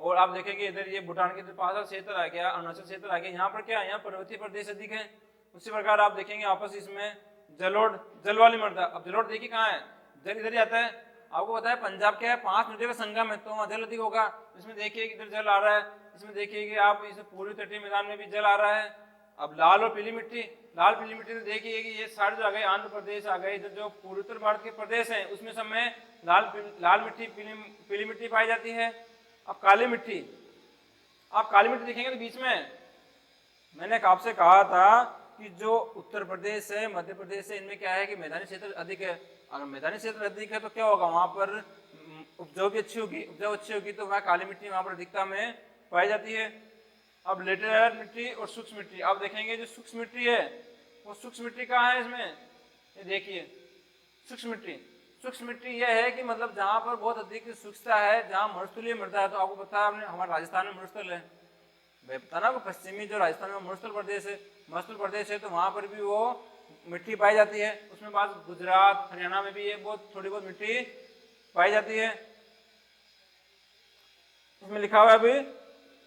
और आप देखेंगे इधर ये भूटान के पास क्षेत्र आ गया, अरुणाचल क्षेत्र आ गया। यहाँ पर क्या है, यहाँ पर्वतीय प्रदेश अधिक है। उसी प्रकार आप देखेंगे आपस इसमें जलोढ़, जल वाली मृदा। अब जलोढ़ देखिए कहाँ है, जल इधर ही आता है। आपको पता है पंजाब क्या है, 5 नदियों का संगम है, तो वहाँ जल अधिक होगा। इसमें देखिए इधर जल आ रहा है, इसमें देखिए कि आप इस पूर्वी तटीय मैदान में भी जल आ रहा है। अब लाल और पीली मिट्टी, लाल पीली मिट्टी तो देखिए कि ये सारे जो आ गए आंध्र प्रदेश आ गए, इधर जो पूर्वोत्तर भारत के प्रदेश हैं उसमें सब में लाल मिट्टी, पीली मिट्टी पाई जाती है। अब काली मिट्टी, आप काली मिट्टी देखेंगे तो बीच में मैंने आपसे कहा था कि जो उत्तर प्रदेश है, मध्य प्रदेश है, इनमें क्या है कि मैदानी क्षेत्र अधिक है। अगर मैदानी क्षेत्र अधिक है तो क्या होगा, वहां पर उपजाऊ भी अच्छी होगी, उपजाऊ अच्छी होगी तो वहाँ काली मिट्टी वहां पर अधिकता में पाई जाती है। अब लेटेराइट मिट्टी और सूक्ष्म मिट्टी, आप देखेंगे जो सूक्ष्म मिट्टी है वो सूक्ष्म मिट्टी कहाँ है, इसमें ये देखिए सूक्ष्म मिट्टी यह है कि मतलब जहाँ पर बहुत अधिक सूक्ष्मता है, जहाँ मरुस्थलीय मृदा है। तो आपको पता है आपने हमारे राजस्थान में मरुस्थल है, पता ना, पश्चिमी जो राजस्थान में मरुस्थल प्रदेश है, तो वहाँ पर भी वो मिट्टी पाई जाती है। उसमें बाद गुजरात, हरियाणा में भी ये बहुत थोड़ी बहुत मिट्टी पाई जाती है। इसमें लिखा हुआ है अभी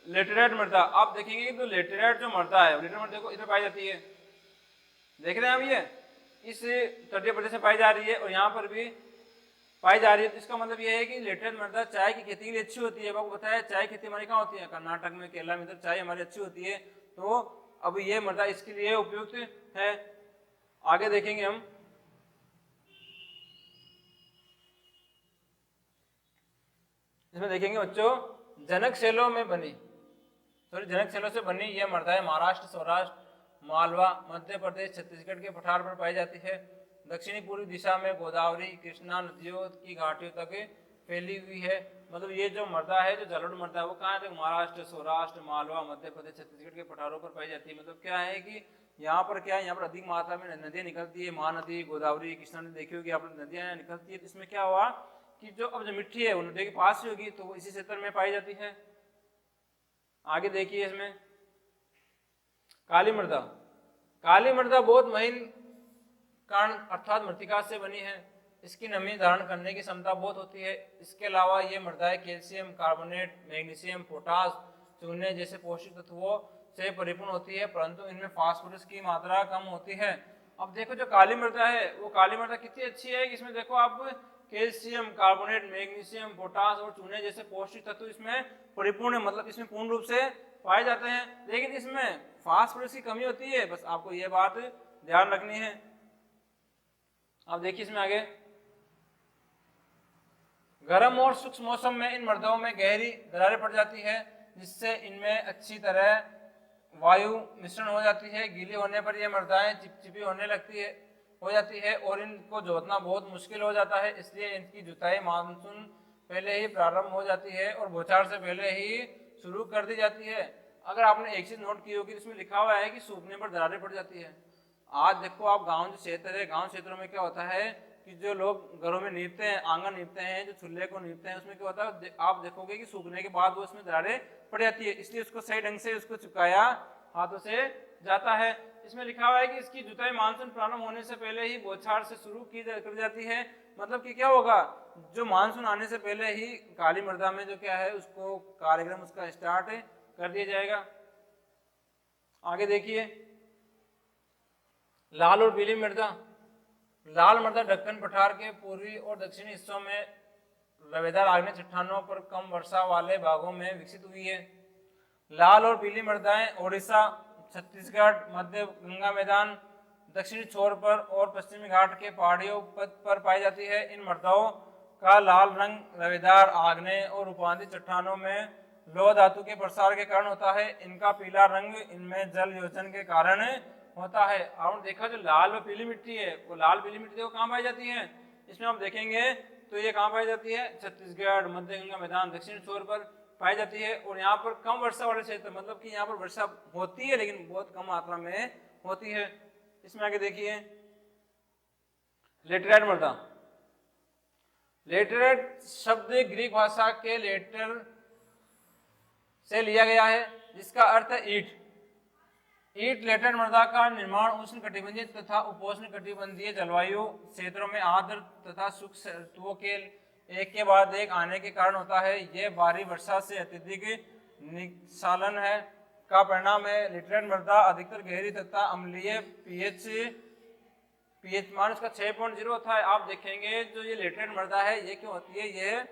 लेटेराइट मृदा। आप देखेंगे कि तो लेटेराइट जो मृदा है, लेटेराइट मृदा को इधर पाई जाती है, देख रहे हैं आप, ये इस तटीय प्रदेश में पाई जा रही है और यहाँ पर भी पाई जा रही है। तो इसका मतलब ये है कि लेटेराइट मृदा चाय की खेती के लिए अच्छी होती है। आपको पता है चाय खेती हमारी कहाँ होती है, कर्नाटक में, केरला में, इधर चाय हमारी अच्छी होती है। तो अब ये मृदा इसके लिए उपयुक्त है। आगे देखेंगे हम इसमें देखेंगे बच्चों, जनक शैलों में बनी, सॉरी जनक शैलों से बनी यह मृदाएं महाराष्ट्र, सौराष्ट्र, मालवा, मध्य प्रदेश, छत्तीसगढ़ के पठार पर पाई जाती है। दक्षिणी पूर्वी दिशा में गोदावरी, कृष्णा नदियों की घाटियों तक फैली हुई है। मतलब ये जो मृदा है, जो जलोढ़ मृदा है, वो कहाँ है? महाराष्ट्र, सौराष्ट्र, मालवा, मध्य प्रदेश, छत्तीसगढ़ के पठारों पर पाई जाती है। मतलब क्या है कि यहाँ पर क्या है, यहाँ पर अधिक मात्रा में नदियाँ निकलती है, महानदी, गोदावरी, कृष्णा नदी देखी होगी आपने, नदियाँ निकलती है। इसमें क्या हुआ कि जो अब जो मिट्टी है वो नदी के पास ही होगी, तो वो इसी क्षेत्र में पाई जाती है। आगे देखिए, इसमें काली मृदा। काली मृदा बहुत महीन कण अर्थात मृतिका से बनी है। इसकी नमी धारण करने की क्षमता बहुत होती है। इसके अलावा ये मृदाएं कैल्शियम कार्बोनेट, मैग्नीशियम, पोटास, चूने जैसे पौष्टिक तत्वों से परिपूर्ण होती है, परंतु इनमें फास्फोरस की मात्रा कम होती है। अब देखो जो काली मृदा है, वो काली मृदा कितनी अच्छी है कि इसमें देखो आप कैल्शियम कार्बोनेट, मैग्नीशियम, पोटास और चूने जैसे पौष्टिक तत्व इसमें परिपूर्ण है, मतलब इसमें पूर्ण रूप से पाए जाते हैं। लेकिन इसमें फास्फोरस की कमी होती है, बस आपको यह बात ध्यान रखनी है। अब देखिए इसमें आगे, गर्म और शुष्क मौसम में इन मृदाओं में गहरी दरारें पड़ जाती है, जिससे इनमें अच्छी तरह वायु मिश्रण हो जाती है। गीली होने पर यह मृदाएं चिपचिपी होने हो जाती है और इनको जोतना बहुत मुश्किल हो जाता है। इसलिए इनकी जुताई मानसून पहले ही प्रारंभ हो जाती है और बौछार से पहले ही शुरू कर दी जाती है। अगर आपने एक चीज नोट की होगी, इसमें लिखा हुआ है कि सूखने पर दरारें पड़ जाती है। आज देखो आप गांव जो क्षेत्र है, गांव क्षेत्रों में क्या होता है कि जो लोग घरों में नीपते हैं, आंगन नीपते हैं, जो चूल्हे को नीपते हैं, उसमें क्या होता है आप देखोगे कि सूखने के बाद वो उसमें दरारें पड़ जाती है। इसलिए उसको सही ढंग से उसको चिपकाया हाथों से जाता है। इसमें लिखा हुआ है कि इसकी जुताई मानसून प्रारंभ होने से पहले ही बौछार से शुरू कर जाती है। मतलब कि क्या होगा, जो मानसून आने से पहले ही काली मृदा में जो क्या है उसको कार्यक्रम उसका स्टार्ट कर दिया जाएगा। आगे देखिए, लाल और पीली मृदा। लाल मृदा दक्कन पठार के पूर्वी और दक्षिणी हिस्सों में लवेदार आग्नेय चट्टानों पर कम वर्षा वाले भागों में विकसित हुई है। लाल और पीली मृदाएं ओडिशा, छत्तीसगढ़, मध्य गंगा मैदान, दक्षिणी छोर पर और पश्चिमी घाट के पहाड़ियों पर पाई जाती है। इन मृदाओं का लाल रंग लवेदार आग्नेय और उपांतीय चट्टानों में लोह धातु के प्रसार के कारण होता है। इनका पीला रंग इनमें जल योजन के कारण होता है। आपने देखा जो लाल और पीली मिट्टी है, वो लाल पीली मिट्टी देखो कहाँ पाई जाती है, इसमें आप देखेंगे तो ये कहाँ पाई जाती है, छत्तीसगढ़, मध्य गंगा मैदान, दक्षिण छोर पर पाई जाती है। और यहाँ पर कम वर्षा वाले क्षेत्र, मतलब कि यहाँ पर वर्षा होती है लेकिन बहुत कम मात्रा में होती है। इसमें आगे देखिए, लेटेराइट मृदा। लेटेराइट शब्द ग्रीक भाषा के लेटर से लिया गया है, जिसका अर्थ है ईंट। ईंट लेटेराइट मृदा का निर्माण उष्ण कटिबंधीय तथा उपोष्ण कटिबंधीय जलवायु क्षेत्रों में आर्द्र तथा शुष्क ऋतुओं के एक के बाद एक आने के कारण होता है। यह भारी वर्षा से अत्यधिक निस्सालन है का परिणाम है। लेटेराइट मृदा अधिकतर गहरी तथा अम्लीय पीएच मान उसका 6.0 होता है। आप देखेंगे जो ये लेटेराइट मृदा है ये क्यों होती है, ये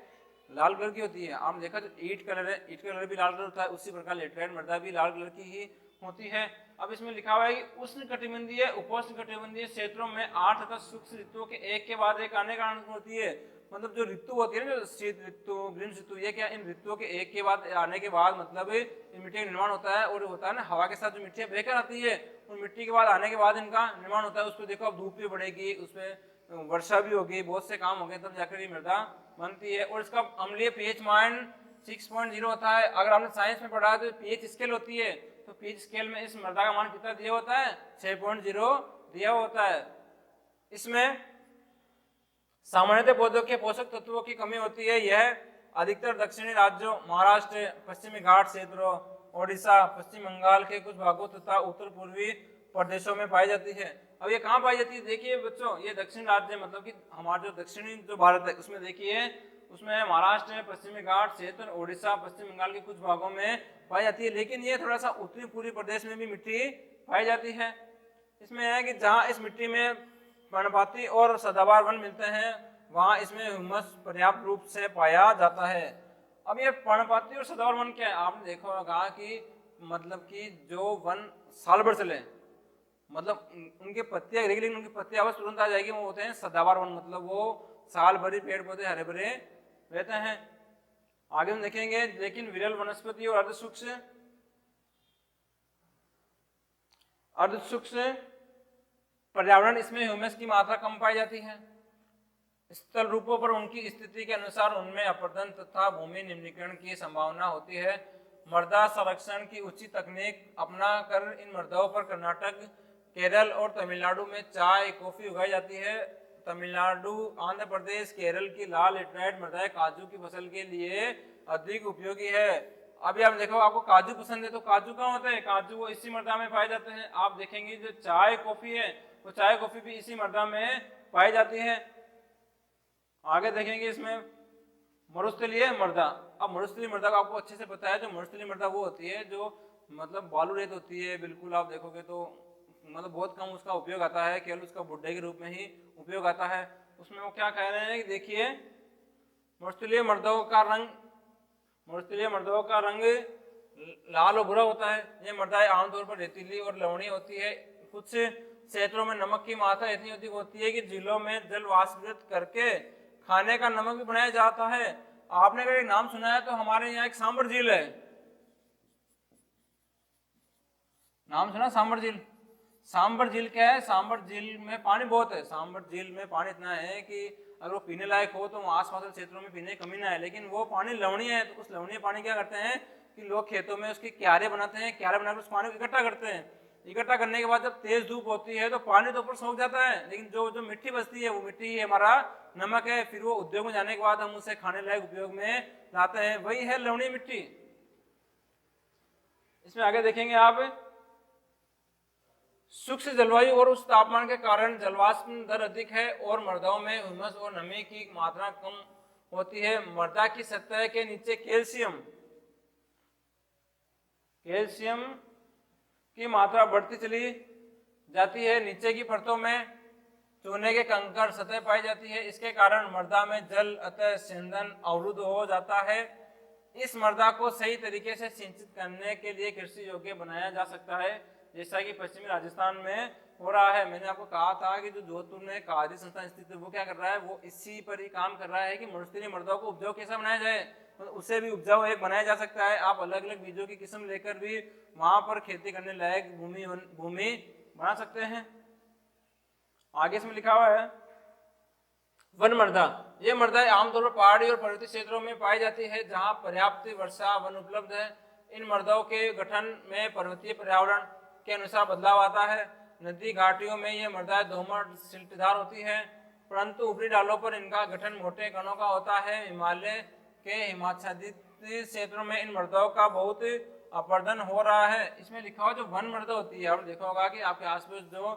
लाल कलर की होती है। आप देखा जो ईंट कलर है, ईंट कलर भी लाल कलर होता है, उसी प्रकार लेटेराइट मृदा भी लाल कलर की ही होती है। अब इसमें लिखा हुआ है कि उष्ण कटिबंधीय उपोष्ण कटिबंधीय क्षेत्रों में 8 तथा शुष्क ऋतुओं के एक के बाद एक आने कारण होती है। मतलब जो ऋतु होती है ना, जो शीत ऋतु, ग्रीष्म ऋतु, ये क्या इन ऋतुओं के एक के बाद आने के बाद मतलब मिट्टी का निर्माण होता है। और होता है ना हवा के साथ जो मिट्टी बहकर आती है, उन मिट्टी के बाद आने के बाद इनका निर्माण होता है। उस पर देखो अब धूप भी बढ़ेगी, उसमें वर्षा भी होगी, बहुत से काम हो गए तब जाकर ये मृदा बनती है। और इसका अम्लीय पीएच मान 6.0 होता है। अगर आपने साइंस में पढ़ा तो पीएच स्केल होती है, तो पीएच स्केल में इस मृदा का मान कितना दिया होता है, 6.0 दिया होता है। इसमें सामान्यतः पौधों के पोषक तत्वों की कमी होती है। यह अधिकतर दक्षिणी राज्यों महाराष्ट्र, पश्चिमी घाट क्षेत्रों, ओडिशा, पश्चिम बंगाल के कुछ भागों तथा उत्तर पूर्वी प्रदेशों में पाई जाती है। अब ये कहाँ पाई जाती है, देखिए बच्चों, ये दक्षिण राज्य मतलब कि हमारा जो दक्षिणी जो भारत है उसमें देखिए, उसमें महाराष्ट्र, पश्चिमी घाट क्षेत्र, ओडिशा, पश्चिम बंगाल के कुछ भागों में पाई जाती है। लेकिन ये थोड़ा सा उत्तरी पूर्वी प्रदेश में भी मिट्टी पाई जाती है। इसमें है कि जहाँ इस मिट्टी में पर्णपाती और सदाबहार वन मिलते हैं, वहाँ इसमें ह्यूमस पर्याप्त रूप से पाया जाता है। अब ये पर्णपाती और सदाबहार वन क्या है, आपने देखा होगा कि मतलब कि जो वन साल भर चले, मतलब उनके पत्तियां गिरेगी लेकिन उनकी पत्तियां आवाज तुरंत आ जाएगी, वो होते हैं सदाबहार वन। मतलब वो साल भर पेड़ पौधे हरे भरे रहते हैं। आगे हम देखेंगे, लेकिन विरल वनस्पति और अर्धशुष्क पर्यावरण, इसमें ह्यूमस की मात्रा कम पाई जाती है। स्थल रूपों पर उनकी स्थिति के अनुसार उनमें अपरदन तथा भूमि निम्नीकरण की संभावना होती है। मृदा संरक्षण की उचित तकनीक अपना कर इन मृदाओं पर कर्नाटक, केरल और तमिलनाडु में चाय कॉफी उगाई जाती है। तमिलनाडु, आंध्र प्रदेश, केरल की लाल लेटराइट मृदाएं काजू की फसल के लिए अधिक उपयोगी है। अभी आप देखो, आपको काजू पसंद है तो काजू कहाँ होते हैं? काजू वो इसी मृदा में पाए जाते हैं। आप देखेंगे जो चाय कॉफी है वो चाय कॉफी भी इसी मृदा में पाई जाती है। आगे देखेंगे इसमें मरुस्थलीय मृदा। अब मरुस्थलीय मृदा को आपको अच्छे से पता है, जो मरुस्थलीय मृदा वो होती है जो मतलब बालू रेत होती है, बिल्कुल आप देखोगे तो मतलब बहुत कम उसका उपयोग आता है, केवल उसका भुट्टे के रूप में ही उपयोग आता है। उसमें वो क्या कह रहे हैं कि देखिए, मरुस्थलीय मृदाओं का रंग लाल और भूरा होता है। ये मृदाएं आमतौर पर रेतीली और लवणीय होती है। कुछ क्षेत्रों में नमक की मात्रा इतनी अधिक होती है कि झीलों में जल वाष्पीकृत करके खाने का नमक भी बनाया जाता है। आपने अगर एक नाम सुना है तो हमारे यहाँ एक सांबर झील है, नाम सुना सांबर झील? सांबर झील क्या है? सांबर झील में पानी बहुत है। सांबर झील में पानी इतना है कि अगर वो पीने लायक हो तो आसपास के क्षेत्रों में पीने की कमी ना है, लेकिन वो पानी लवणीय है। तो उस लवणीय पानी क्या करते हैं कि लोग खेतों में उसकी क्यारे बनाते हैं, क्यारे बनाकर उस पानी को इकट्ठा करते हैं। इकट्ठा करने के बाद जब तेज धूप होती है तो पानी तो ऊपर सूख जाता है, लेकिन जो मिट्टी बचती है वो मिट्टी ही हमारा नमक है। फिर वो उद्योग में जाने के बाद हम उसे खाने लायक उपयोग में लाते हैं, वही है लवणीय मिट्टी। इसमें आगे देखेंगे आप, शुष्क जलवायु और उस तापमान के कारण जलवाष्प दर अधिक है और मृदाओं में ह्यूमस और नमी की मात्रा कम होती है। मृदा की सतह के नीचे कैल्शियम की मात्रा बढ़ती चली जाती है। नीचे की परतों में चूने के कंकड़ सतह पाई जाती है। इसके कारण मृदा में जल अतः सिंचन अवरुद्ध हो जाता है। इस मृदा को सही तरीके से सिंचित करने के लिए कृषि योग्य बनाया जा सकता है, जैसा कि पश्चिमी राजस्थान में हो रहा है। मैंने आपको कहा था कि जो जोधपुर में कादी संस्थान स्थित है वो क्या कर रहा है, वो इसी पर ही काम कर रहा है कि मरुस्थलीय मृदा को उपजाऊ कैसा बनाया जाए, तो उसे भी उपजाऊ एक बनाया जा सकता है। आप अलग अलग बीजों की किस्म लेकर भी वहां पर खेती करने लायक भूमि बना सकते हैं। आगे इसमें लिखा हुआ है वन मृदा। ये मृदा आमतौर पर पहाड़ी और पर्वतीय क्षेत्रों में पाई जाती है जहां पर्याप्त वर्षा वन उपलब्ध है। इन मृदाओं के गठन में पर्वतीय पर्यावरण के अनुसार बदलाव आता है। नदी घाटियों में ये मृदाएं दोमट सिल्टदार होती है, परंतु ऊपरी डालों पर इनका गठन मोटे कणों का होता है। हिमालय के हिमाच्छादित क्षेत्रों में इन मृदाओं का बहुत अपरदन हो रहा है। इसमें लिखा हुआ जो वन मृदा होती है, आपने देखा होगा कि आपके आसपास जो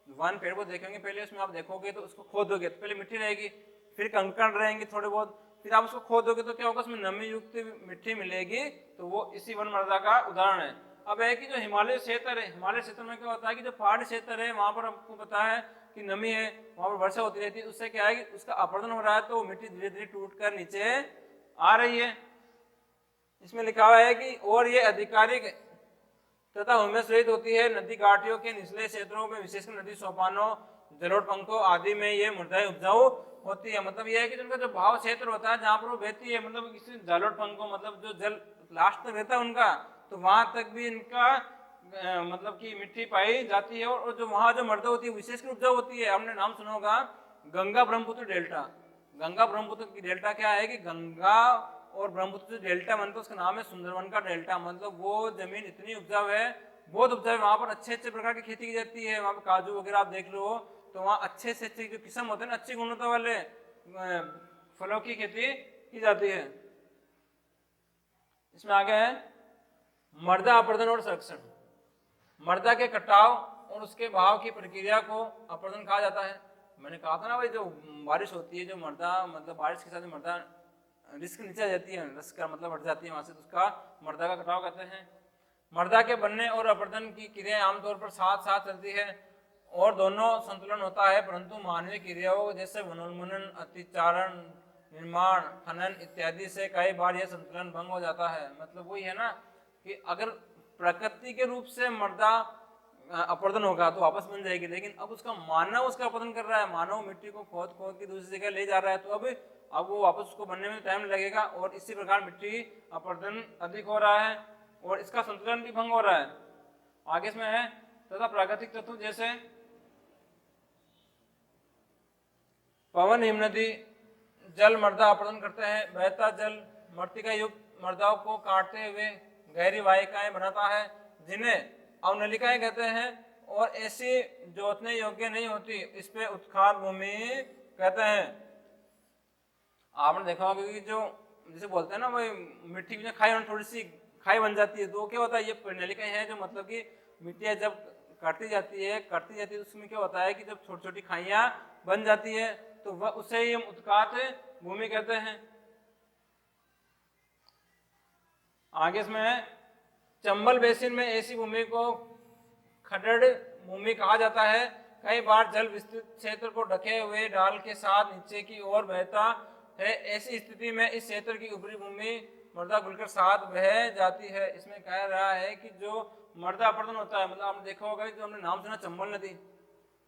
वन पेड़ को देखेंगे, पहले उसमें आप देखोगे तो उसको खोदोगे तो पहले मिट्टी रहेगी, फिर कंकड़ रहेंगे थोड़े बहुत, फिर आप उसको खोदोगे तो क्या होगा, उसमें नमी युक्त मिट्टी मिलेगी। तो वो इसी वन मृदा का उदाहरण है। अब है कि जो हिमालय क्षेत्र है, हिमालय क्षेत्र में क्या होता है कि जो पहाड़ी क्षेत्र है वहां पर आपको पता है कि नमी है, वहां पर वर्षा होती रहती है, उससे क्या है कि उसका अपरदन हो रहा है, तो मिट्टी धीरे धीरे टूट कर नीचे आ रही है। इसमें लिखा हुआ है कि और ये आधिकारिक तथा ह्यूमस रहित होती है। नदी घाटियों के निचले क्षेत्रों में, विशेषकर नदी सोपानों, जलोढ़ पंखों आदि में ये मृदाएं उपजाऊ होती है। मतलब यह है कि उनका जो भाव क्षेत्र होता है जहाँ पर वो बहती है, मतलब किसी जलोढ़ पंखों, मतलब जो जल लास्ट तक रहता है उनका, तो वहां तक भी इनका मतलब की मिट्टी पाई जाती है। और जो वहां जो मृदा होती है विशेषकर उपजाऊ होती है। हमने नाम सुना होगा गंगा ब्रह्मपुत्र डेल्टा। गंगा ब्रह्मपुत्र की डेल्टा क्या है कि गंगा और ब्रह्मपुत्र डेल्टा बनता, उसका नाम है सुंदरवन का डेल्टा। मतलब वो जमीन इतनी उपजाऊ है, बहुत उपजाऊ है, वहां पर अच्छे अच्छे प्रकार की खेती की जाती है। वहां पर काजू वगैरह आप देख लो तो वहाँ अच्छे से अच्छे जो किस्म होते हैं ना, अच्छी गुणवत्ता वाले फलों की खेती की जाती है। इसमें आगे है मृदा अपरदन और संरक्षण। मृदा के कटाव और उसके बहाव की प्रक्रिया को अपरदन कहा जाता है। मैंने कहा था ना भाई, जो बारिश होती है, जो मृदा मतलब बारिश के साथ मृदा रिस्क नीचे आ जाती है, रिस्क का मतलब हट जाती है वहां से, तो उसका मृदा का कटाव कहते हैं। मृदा के बनने और अपरदन की क्रियाएं आमतौर पर साथ साथ चलती है और दोनों संतुलन होता है, परंतु मानवीय क्रियाओं जैसे वनोन्मूलन, अतिचारण, निर्माण, खनन इत्यादि से कई बार यह संतुलन भंग हो जाता है। मतलब वही है ना कि अगर प्रकृति के रूप से मृदा अपरदन होगा तो वापस बन जाएगी, लेकिन अब उसका मानव उसका अपरदन कर रहा है, मानव मिट्टी को खोद खोद के दूसरी जगह ले जा रहा है, तो अब अब वो वापस उसको बनने में टाइम लगेगा और इसी प्रकार मिट्टी अपरदन अधिक हो रहा है और इसका संतुलन भी भंग हो रहा है। आगे इसमें है तथा प्राकृतिक तत्व जैसे पवन, हिमनदी जल मृदा अपरदन करते हैं। बहता जल मृत्तिका युक्त मृदाओं को काटते हुए गहरी वाहिकाएं बनाता है जिन्हें अवनलिकाएं कहते हैं और ऐसी जोतने योग्य नहीं होती, इस पे उत्खान भूमि कहते हैं। आपने देखा होगा कि जो जैसे बोलते हैं ना वो मिट्टी में खाई थोड़ी सी खाई बन जाती है, तो क्या होता है ये पर्णलिकाएं हैं जो मतलब कि मिट्टी जब काटती जाती है उसमें क्या होता है कि जब छोटी छोटी खाइयां बन जाती है तो वह उसे ही हम उत्कात भूमि कहते हैं। आगे इसमें है चंबल बेसिन में ऐसी भूमि को खडड़ भूमि कहा जाता है। कई बार जल विस्तृत क्षेत्र को ढके हुए ढाल के साथ नीचे की ओर बहता है। ऐसी स्थिति में इस क्षेत्र की ऊपरी भूमि मृदा घुलकर साथ बह जाती है। इसमें कह रहा है कि जो मृदा अपरदन होता है, मतलब आपने देखा होगा जो हमने नाम सुना चंबल नदी,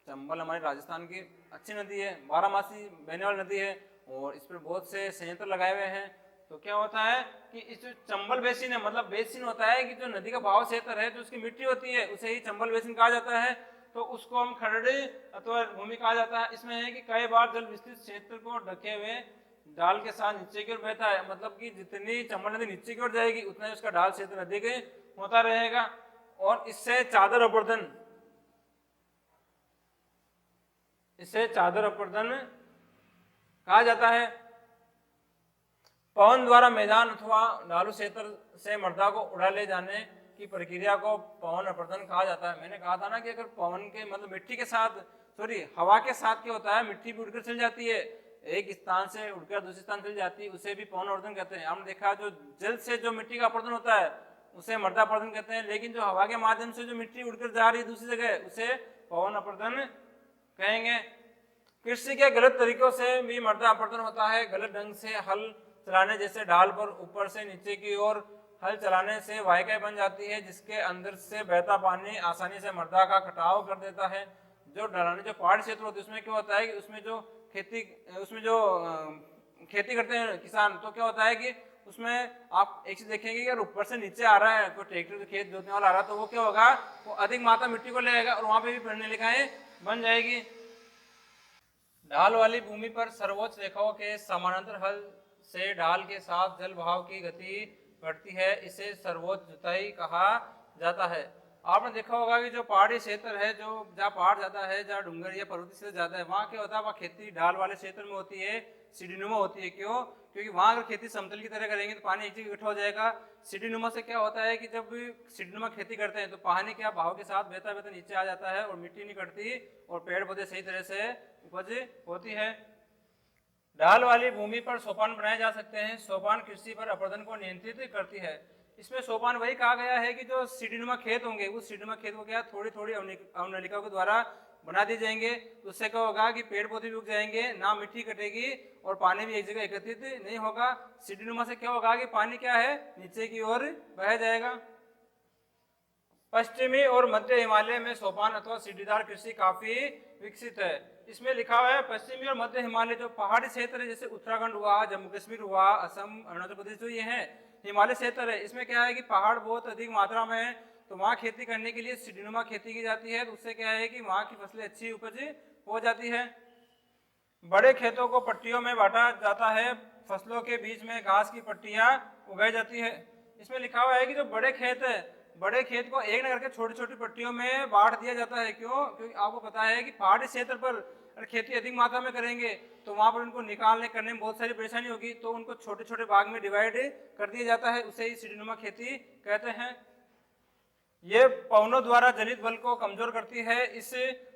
चंबल हमारे राजस्थान की अच्छी नदी है, 12 मासी बहने वाली नदी है और इस पर बहुत से संयंत्र लगाए हुए हैं। तो क्या होता है कि इस जो चंबल बेसिन है, मतलब बेसिन होता है कि जो नदी का बहाव क्षेत्र है, जो उसकी मिट्टी होती है उसे ही चंबल बेसिन कहा जाता है। तो उसको हम खड़ड़े अथवा भूमि कहा जाता है। इसमें है कि कई बार जल विस्तृत क्षेत्र को ढके हुए ढाल के साथ नीचे की ओर बहता है, मतलब कि जितनी चंबल नदी नीचे की ओर जाएगी उतना ही उसका ढाल क्षेत्र अधिक होता रहेगा और इससे चादर अपरदन कहा जाता है। पवन द्वारा मैदान अथवा ढालू क्षेत्र से मृदा को उड़ा ले जाने की प्रक्रिया को पवन अपरदन कहा जाता है। मैंने कहा था ना कि अगर पवन के मतलब मिट्टी के साथ हवा के साथ क्या होता है, मिट्टी भी उड़कर चल जाती है, एक स्थान से उड़कर दूसरे स्थान चल जाती है, उसे भी पवन अपरदन कहते हैं। हमने देखा जो जल से जो मिट्टी का अपरदन होता है उसे मृदा अपरदन कहते हैं, लेकिन जो हवा के माध्यम से जो मिट्टी उड़कर जा रही है दूसरी जगह उसे पवन अपरदन कहेंगे। कृषि के गलत तरीकों से भी मृदा अपरदन होता है। गलत ढंग से हल चलाने, जैसे ढाल पर ऊपर से नीचे की ओर हल चलाने से वाहिकाएं बन जाती है जिसके अंदर से बहता पानी आसानी से मृदा का कटाव कर देता है। जो ढलाने जो पहाड़ी क्षेत्र होते हैं उसमें क्या होता है कि उसमें जो खेती करते हैं किसान, तो क्या होता है कि उसमें आप एक चीज देखेंगे कि अगर ऊपर से नीचे आ रहा है कोई ट्रैक्टर से खेत जोतने वाला आ रहा है तो वो क्या होगा, वो अधिक मात्रा मिट्टी को ले आएगा और वहां पे भी पर्णलिकाएं बन जाएगी। ढाल वाली भूमि पर सर्वोच्च रेखाओं के समानांतर हल से ढाल के साथ जल बहाव की गति बढ़ती है, इसे सर्वोच्च जुताई कहा जाता है। आपने देखा होगा कि जो पहाड़ी क्षेत्र है, जो जहाँ पहाड़ ज्यादा है, जहाँ डूंगर या पर्वतीय क्षेत्र ज्यादा है, वहाँ क्या होता है, वहाँ खेती ढाल वाले क्षेत्र में होती है, सीढ़ीनुमा होती है। क्यों? क्योंकि वहाँ अगर खेती समतल की तरह करेंगे तो पानी एक जगह इकट्ठा हो जाएगा। सीढ़ीनुमा से क्या होता है कि जब सीढ़ीनुमा खेती करते हैं तो पानी क्या बहाव के साथ बहता बहता नीचे आ जाता है और मिट्टी नहीं कटती और पेड़ पौधे सही तरह से उपज होती है। ढाल वाली भूमि पर सोपान बनाए जा सकते हैं। सोपान कृषि पर अपरदन को नियंत्रित करती है। इसमें सोपान वही कहा गया है कि जो सीढ़ीनुमा खेत होंगे उस सीढ़ीनुमा खेत को क्या थोड़ी थोड़ी अवनलिकाओं के द्वारा बना दिए जाएंगे, तो उससे क्या होगा कि पेड़ पौधे भी उग जाएंगे, ना मिट्टी कटेगी और पानी भी एक जगह एकत्रित नहीं होगा। सीढ़ीनुमा से क्या होगा कि पानी क्या है नीचे की ओर बह जाएगा। पश्चिमी और मध्य हिमालय में सोपान अथवा सीढ़ीदार कृषि काफी विकसित है। इसमें लिखा हुआ है पश्चिमी और मध्य हिमालय जो पहाड़ी क्षेत्र है, जैसे उत्तराखंड हुआ, जम्मू कश्मीर हुआ, असम, अरुणाचल प्रदेश, जो ये है हिमालय क्षेत्र है, इसमें क्या है कि पहाड़ बहुत अधिक मात्रा में है, तो वहाँ खेती करने के लिए सीढ़ीनुमा खेती की जाती है। तो उससे क्या है कि वहाँ की फसलें अच्छी उपज हो जाती है। बड़े खेतों को पट्टियों में बांटा जाता है। फसलों के बीच में घास की पट्टियां उगाई जाती है। इसमें लिखा हुआ है कि जो बड़े खेत है, बड़े खेत को एक न करके छोटी छोटी पट्टियों में बांट दिया जाता है। क्यों? क्योंकि आपको पता है कि पहाड़ी क्षेत्र पर अगर खेती अधिक मात्रा में करेंगे तो वहां पर उनको निकालने करने में बहुत सारी परेशानी होगी, तो उनको छोटे छोटे भाग में डिवाइड कर दिया जाता है, उसे ही सीढ़ीनुमा खेती कहते हैं। ये पवनों द्वारा जनित बल को कमजोर करती है। इस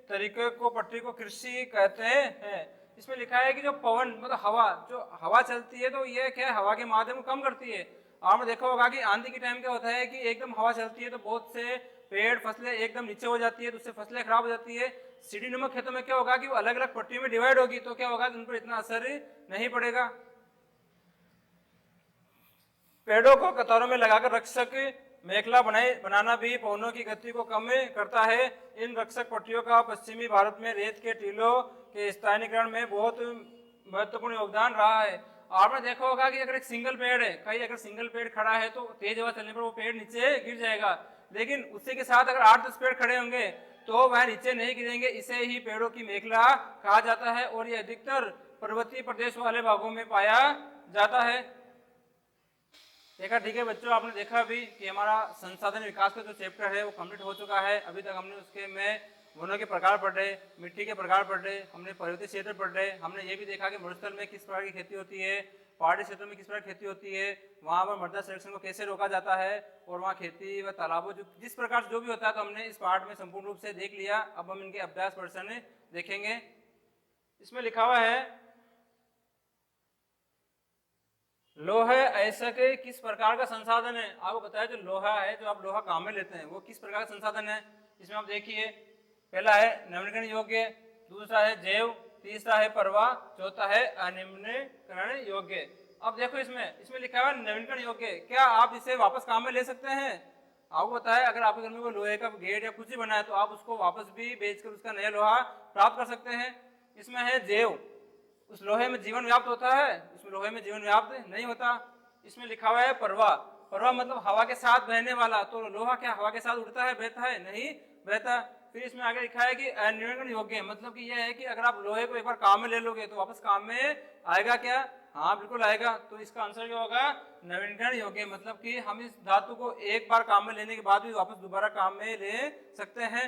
तरीके को पट्टी को कृषि कहते हैं। इसमें लिखा है कि जो पवन मतलब हवा, जो हवा चलती है तो ये क्या है, हवा के माध्यम को कम करती है। आपने देखा होगा कि आंधी के टाइम क्या होता है कि एकदम हवा चलती है तो बहुत से पेड़ फसलें एकदम नीचे हो जाती है, तो उससे फसलें खराब हो जाती है। सीढ़ीनुमा खेतों में क्या होगा कि वो अलग अलग पट्टियों में डिवाइड होगी, तो क्या होगा कि उन पर इतना असर नहीं पड़ेगा। पेड़ों को कतारों में लगाकर रक्षक मेखला बनाना भी पवनों की गति को कम करता है। इन रक्षक पट्टियों का पश्चिमी भारत में रेत के टीलों के स्थानीयकरण में बहुत महत्वपूर्ण योगदान रहा है। आपने देखा होगा कि अगर एक सिंगल पेड़ है, कहीं अगर सिंगल पेड़ खड़ा है तो तेज हवा चलने पर वो पेड़ नीचे गिर जाएगा, लेकिन उसी के साथ अगर 8-10 पेड़ खड़े होंगे तो वह नीचे नहीं गिरेंगे। इसे ही पेड़ों की मेखला कहा जाता है और ये अधिकतर पर्वतीय प्रदेश वाले भागों में पाया जाता है। देखा, ठीक है बच्चों, आपने देखा अभी कि हमारा संसाधन विकास का जो चैप्टर है वो कंप्लीट हो चुका है। अभी तक हमने उसके में वनों के प्रकार पढ़ रहे, मिट्टी के प्रकार पढ़ रहे, हमने पर्वतीय क्षेत्र पढ़ रहे, हमने ये भी देखा कि मरुस्थल में किस प्रकार की खेती होती है, पहाड़ी क्षेत्रों में किस प्रकार खेती होती है, वहाँ पर मृदा संरक्षण को कैसे रोका जाता है और वहाँ खेती व तालाबों जो जिस प्रकार से जो भी होता है, तो हमने इस पार्ट में संपूर्ण रूप से देख लिया। अब हम इनके अभ्यास प्रश्न देखेंगे। इसमें लिखा हुआ है लोहा ऐसा के किस प्रकार का संसाधन है। आपको बताया जो लोहा है, जो आप लोहा काम में लेते हैं, वो किस प्रकार का संसाधन है। इसमें आप देखिए, पहला है नवीनीकरण योग्य, दूसरा है जैव, तीसरा है परवा, चौथा है अनिम्नीकरण योग्य। अब देखो इसमें लिखा हुआ नवीनीकरण योग्य, क्या आप इसे वापस काम में ले सकते हैं। आपको बताया अगर आपके घर में कोई लोहे का गेट या कुछ भी बना है तो आप उसको वापस भी बेचकर उसका नया लोहा प्राप्त कर सकते हैं। इसमें है जैव, उस लोहे में जीवन व्याप्त होता है, इसमें लोहे में जीवन व्याप्त नहीं होता। इसमें लिखा हुआ है परवा, परवा मतलब हवा के साथ बहने वाला, तो लोहा क्या हवा के साथ उड़ता है, बहता है, नहीं बहता। फिर इसमें आगे लिखा है कि अनिर्वहन योग्य, मतलब कि यह है कि अगर आप लोहे को एक बार काम में ले लोगे तो वापस काम में आएगा क्या, हाँ बिल्कुल आएगा। तो इसका आंसर क्या होगा, नवीनीकरण योग्य, मतलब कि हम इस धातु को एक बार काम में लेने के बाद भी वापस दोबारा काम में ले सकते हैं।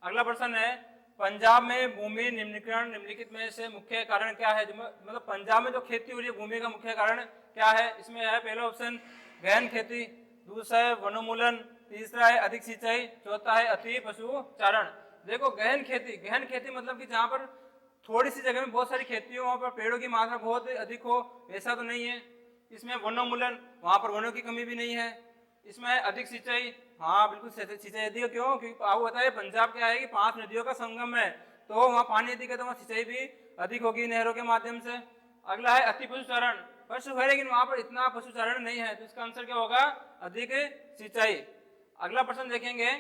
अगला प्रश्न है पंजाब में भूमि निम्नीकरण निम्नलिखित में से मुख्य कारण क्या है। मतलब पंजाब में जो खेती हो रही है भूमि का मुख्य कारण क्या है। इसमें है पहला ऑप्शन गहन खेती, दूसरा है वनोन्मूलन, तीसरा है अधिक सिंचाई, चौथा है अति पशुचारण। देखो गहन खेती मतलब कि जहाँ पर थोड़ी सी जगह में बहुत सारी खेती हो, वहाँ पर पेड़ों की मात्रा बहुत अधिक हो, ऐसा तो नहीं है। इसमें वनोन्मूलन, वहाँ पर वनों की कमी भी नहीं है। इसमें है अधिक सिंचाई, हाँ बिल्कुल सिंचाई अधिक, क्यों, क्योंकि आपको बताया पंजाब क्या है कि 5 नदियों का संगम है, तो वहाँ पानी अधिक है तो वहाँ सिंचाई भी अधिक होगी नहरों के माध्यम से। अगला है अति पशुचारण, पशु है लेकिन वहाँ पर इतना पशुचारण नहीं है, तो इसका आंसर क्या होगा, अधिक सिंचाई। अगला प्रश्न देखेंगे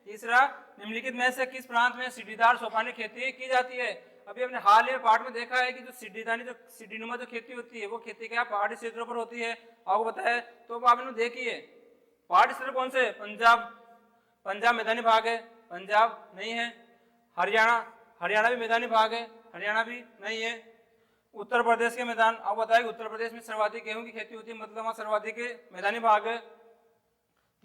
तीसरा, निम्नलिखित में से किस प्रांत में सीढ़ीदार सोपानी खेती की जाती है। अभी हमने हाल ही में पाठ में देखा है कि जो सीढ़ीनुमा जो खेती होती है वो खेती क्या पहाड़ी क्षेत्रों पर होती है, आपको बताया। तो आपने देखिए पहाड़ी क्षेत्र कौन से, पंजाब मैदानी भाग है, पंजाब नहीं है। हरियाणा भी मैदानी भाग है, हरियाणा भी नहीं है। उत्तर प्रदेश के मैदान, आपको बताया कि उत्तर प्रदेश में सर्वाधिक गेहूं की खेती होती है, मतलब वहां सर्वाधिक मैदानी भाग है।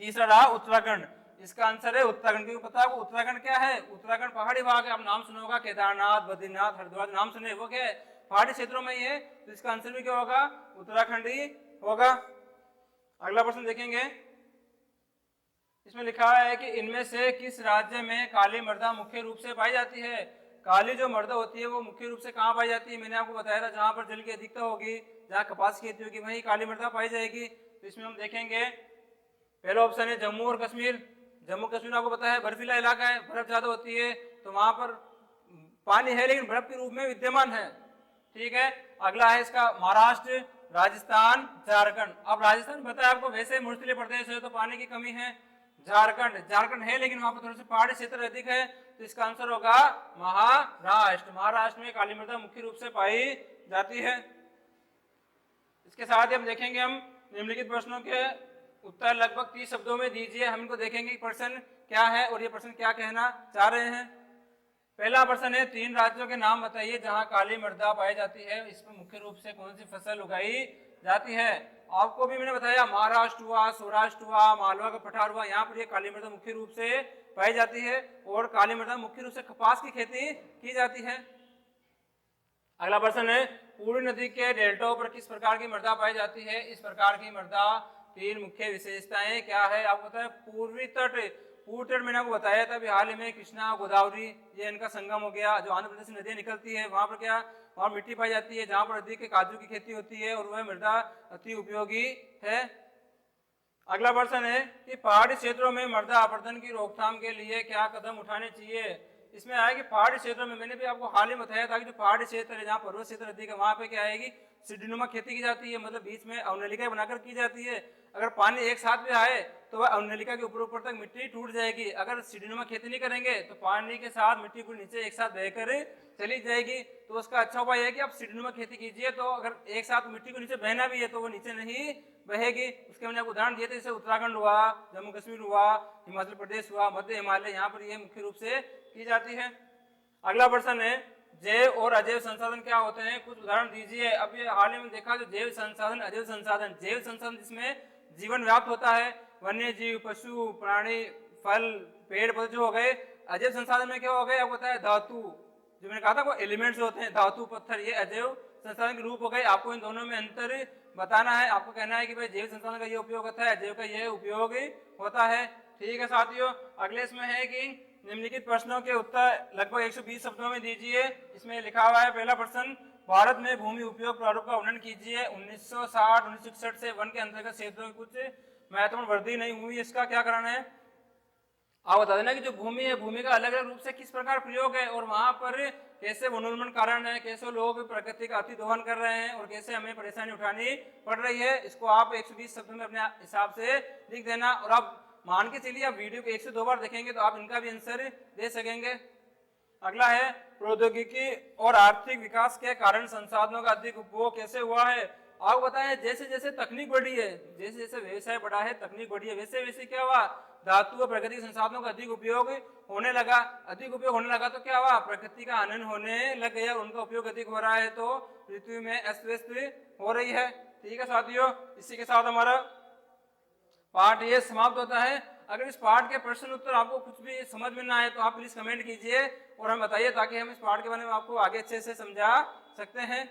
तीसरा रहा उत्तराखंड, इसका आंसर है उत्तराखंड, क्योंकि पता है वो उत्तराखंड क्या है, उत्तराखंड पहाड़ी भाग है। आप नाम सुना होगा केदारनाथ, बद्रीनाथ, हरिद्वार, नाम सुने, वो क्या है पहाड़ी क्षेत्रों में ही है, तो इसका आंसर भी क्या होगा, उत्तराखंड ही होगा। अगला प्रश्न देखेंगे, इसमें लिखा है कि इनमें से किस राज्य में काली मृदा मुख्य रूप से पाई जाती है। काली जो मृदा होती है वो मुख्य रूप से कहाँ पाई जाती है, मैंने आपको बताया था जहाँ पर जल की अधिकता होगी, जहाँ कपास की खेती होगी, वहीं काली मृदा पाई जाएगी। तो इसमें हम देखेंगे पहला ऑप्शन है जम्मू और कश्मीर। जम्मू कश्मीर आपको पता है बर्फीला इलाका है, बर्फ ज्यादा होती है, तो वहां पर पानी है लेकिन बर्फ के रूप में विद्यमान है, ठीक है। अगला है इसका महाराष्ट्र, राजस्थान, झारखंड। अब राजस्थान बताया आपको वैसे मूर्तिले प्रदेश है तो पानी की कमी है। झारखंड है लेकिन वहां पर थोड़े से पहाड़ी क्षेत्र अधिक है, तो इसका आंसर होगा महाराष्ट्र। महाराष्ट्र में काली मृदा मुख्य रूप से पाई जाती है। इसके साथ ही हम देखेंगे हम निम्नलिखित प्रश्नों के उत्तर लगभग 30 शब्दों में दीजिए। हम इनको देखेंगे कि प्रश्न क्या है और ये प्रश्न क्या कहना चाह रहे हैं। पहला प्रश्न है 3 राज्यों के नाम बताइए जहां काली मृदा पाई जाती है, इसमें मुख्य रूप से कौन सी फसल उगाई जाती है। आपको भी मैंने बताया महाराष्ट्र हुआ, सौराष्ट्र हुआ, मालवा का पठार हुआ, यहाँ पर ये काली मृदा मुख्य रूप से पाई जाती है और काली मृदा मुख्य रूप से कपास की खेती की जाती है। अगला प्रश्न है पूर्वी नदी के डेल्टाओं पर किस प्रकार की मृदा पाई जाती है। इस प्रकार की मृदा 3 मुख्य विशेषताएं क्या है। आपको पता है पूर्वी तट मैंने आपको बताया था अभी हाल ही में कृष्णा गोदावरी ये इनका संगम हो गया, जो आंध्र प्रदेश से नदियां निकलती है वहां पर क्या वहां मिट्टी पाई जाती है जहां पर अधिक काजू की खेती होती है और वह मृदा अति उपयोगी है। अगला प्रश्न है कि पहाड़ी क्षेत्रों में मृदा अपरदन की रोकथाम के लिए क्या कदम उठाने चाहिए। इसमें आया कि पहाड़ी क्षेत्रों में मैंने भी आपको हाल ही बताया था कि जो पहाड़ी क्षेत्र है जहाँ पर्वत क्षेत्र अधिक है वहां पे क्या आएगी सीढ़ीनुमा खेती की जाती है, मतलब बीच में अवनलिका बनाकर की जाती है। अगर पानी एक साथ भी आए तो वह अवनलिका के ऊपर ऊपर तक मिट्टी टूट जाएगी। अगर सीढ़ीनुमा खेती नहीं करेंगे तो पानी के साथ मिट्टी को नीचे एक साथ बहकर चली जाएगी। तो उसका अच्छा उपाय है कि आप सीढ़ीनुमा खेती कीजिए, तो अगर एक साथ मिट्टी को नीचे बहना भी है तो वो नीचे नहीं बहेगी। उसके मैंने आपको उदाहरण दिए थे, जैसे उत्तराखंड हुआ, जम्मू कश्मीर हुआ, हिमाचल प्रदेश हुआ, मध्य हिमालय, यहाँ पर ये मुख्य रूप से की जाती है। अगला प्रश्न है, जैव और अजैव संसाधन क्या होते हैं, कुछ उदाहरण दीजिए। अब ये हाल ही में देखा जो जैव संसाधन, अजैव संसाधन। जैव संसाधन जिसमें जीवन व्याप्त होता है, वन्य जीव, पशु, प्राणी, फल, पेड़ पौधे जो हो गए। अजैव संसाधन में क्या हो गए, आपको पता है धातु, जो मैंने कहा था वो एलिमेंट्स होते हैं, धातु, पत्थर, ये अजैव संसाधन के रूप हो गए। आपको इन दोनों में अंतर बताना है। आपको कहना है कि भाई जैव संसाधन का ये उपयोग होता है, अजैव का ये उपयोग होता है। ठीक है साथियों, अगले इसमें है कि निम्नलिखित प्रश्नों के उत्तर लगभग 120 शब्दों में दीजिए। इसमें लिखा हुआ है पहला प्रश्न, भारत में भूमि उपयोग प्रारूप का वर्णन कीजिए। 1960-1961 से वन के अंतर्गत क्षेत्रों की कुछ महत्वपूर्ण वृद्धि नहीं हुई, इसका क्या कारण है? आप बता देना कि जो भूमि है, भूमि का अलग अलग रूप से किस प्रकार प्रयोग है और वहां पर कैसे वनोन्मूलन कारण है, कैसे लोग प्रकृति का अति दोहन कर रहे हैं और कैसे हमें परेशानी उठानी पड़ रही है। इसको आप 120 शब्दों में अपने हिसाब से लिख देना। और आप मान के चलिए आप वीडियो को 1 से 2 बार देखेंगे तो आप इनका भी आंसर दे सकेंगे। अगला है, प्रौद्योगिकी और आर्थिक विकास के कारण संसाधनों का अधिक उपभोग कैसे हुआ है? आपको बताएं, जैसे जैसे तकनीक बढ़ी है, जैसे जैसे व्यवसाय बढ़ा है, तकनीक बढ़ी है, वैसे वैसे क्या हुआ, धातु और प्राकृतिक संसाधनों का अधिक उपयोग होने लगा। अधिक उपयोग होने लगा तो क्या हुआ, प्रकृति का हनन होने लग गया, उनका उपयोग अधिक हो रहा है, तो पृथ्वी में अस्त व्यस्त हो रही है। ठीक है साथियों, इसी के साथ हमारा पाठ ये समाप्त होता है। अगर इस पाठ के प्रश्न उत्तर आपको कुछ भी समझ में ना आए तो आप प्लीज कमेंट कीजिए और हमें बताइए, ताकि हम इस पाठ के बारे में आपको आगे अच्छे से समझा सकते हैं।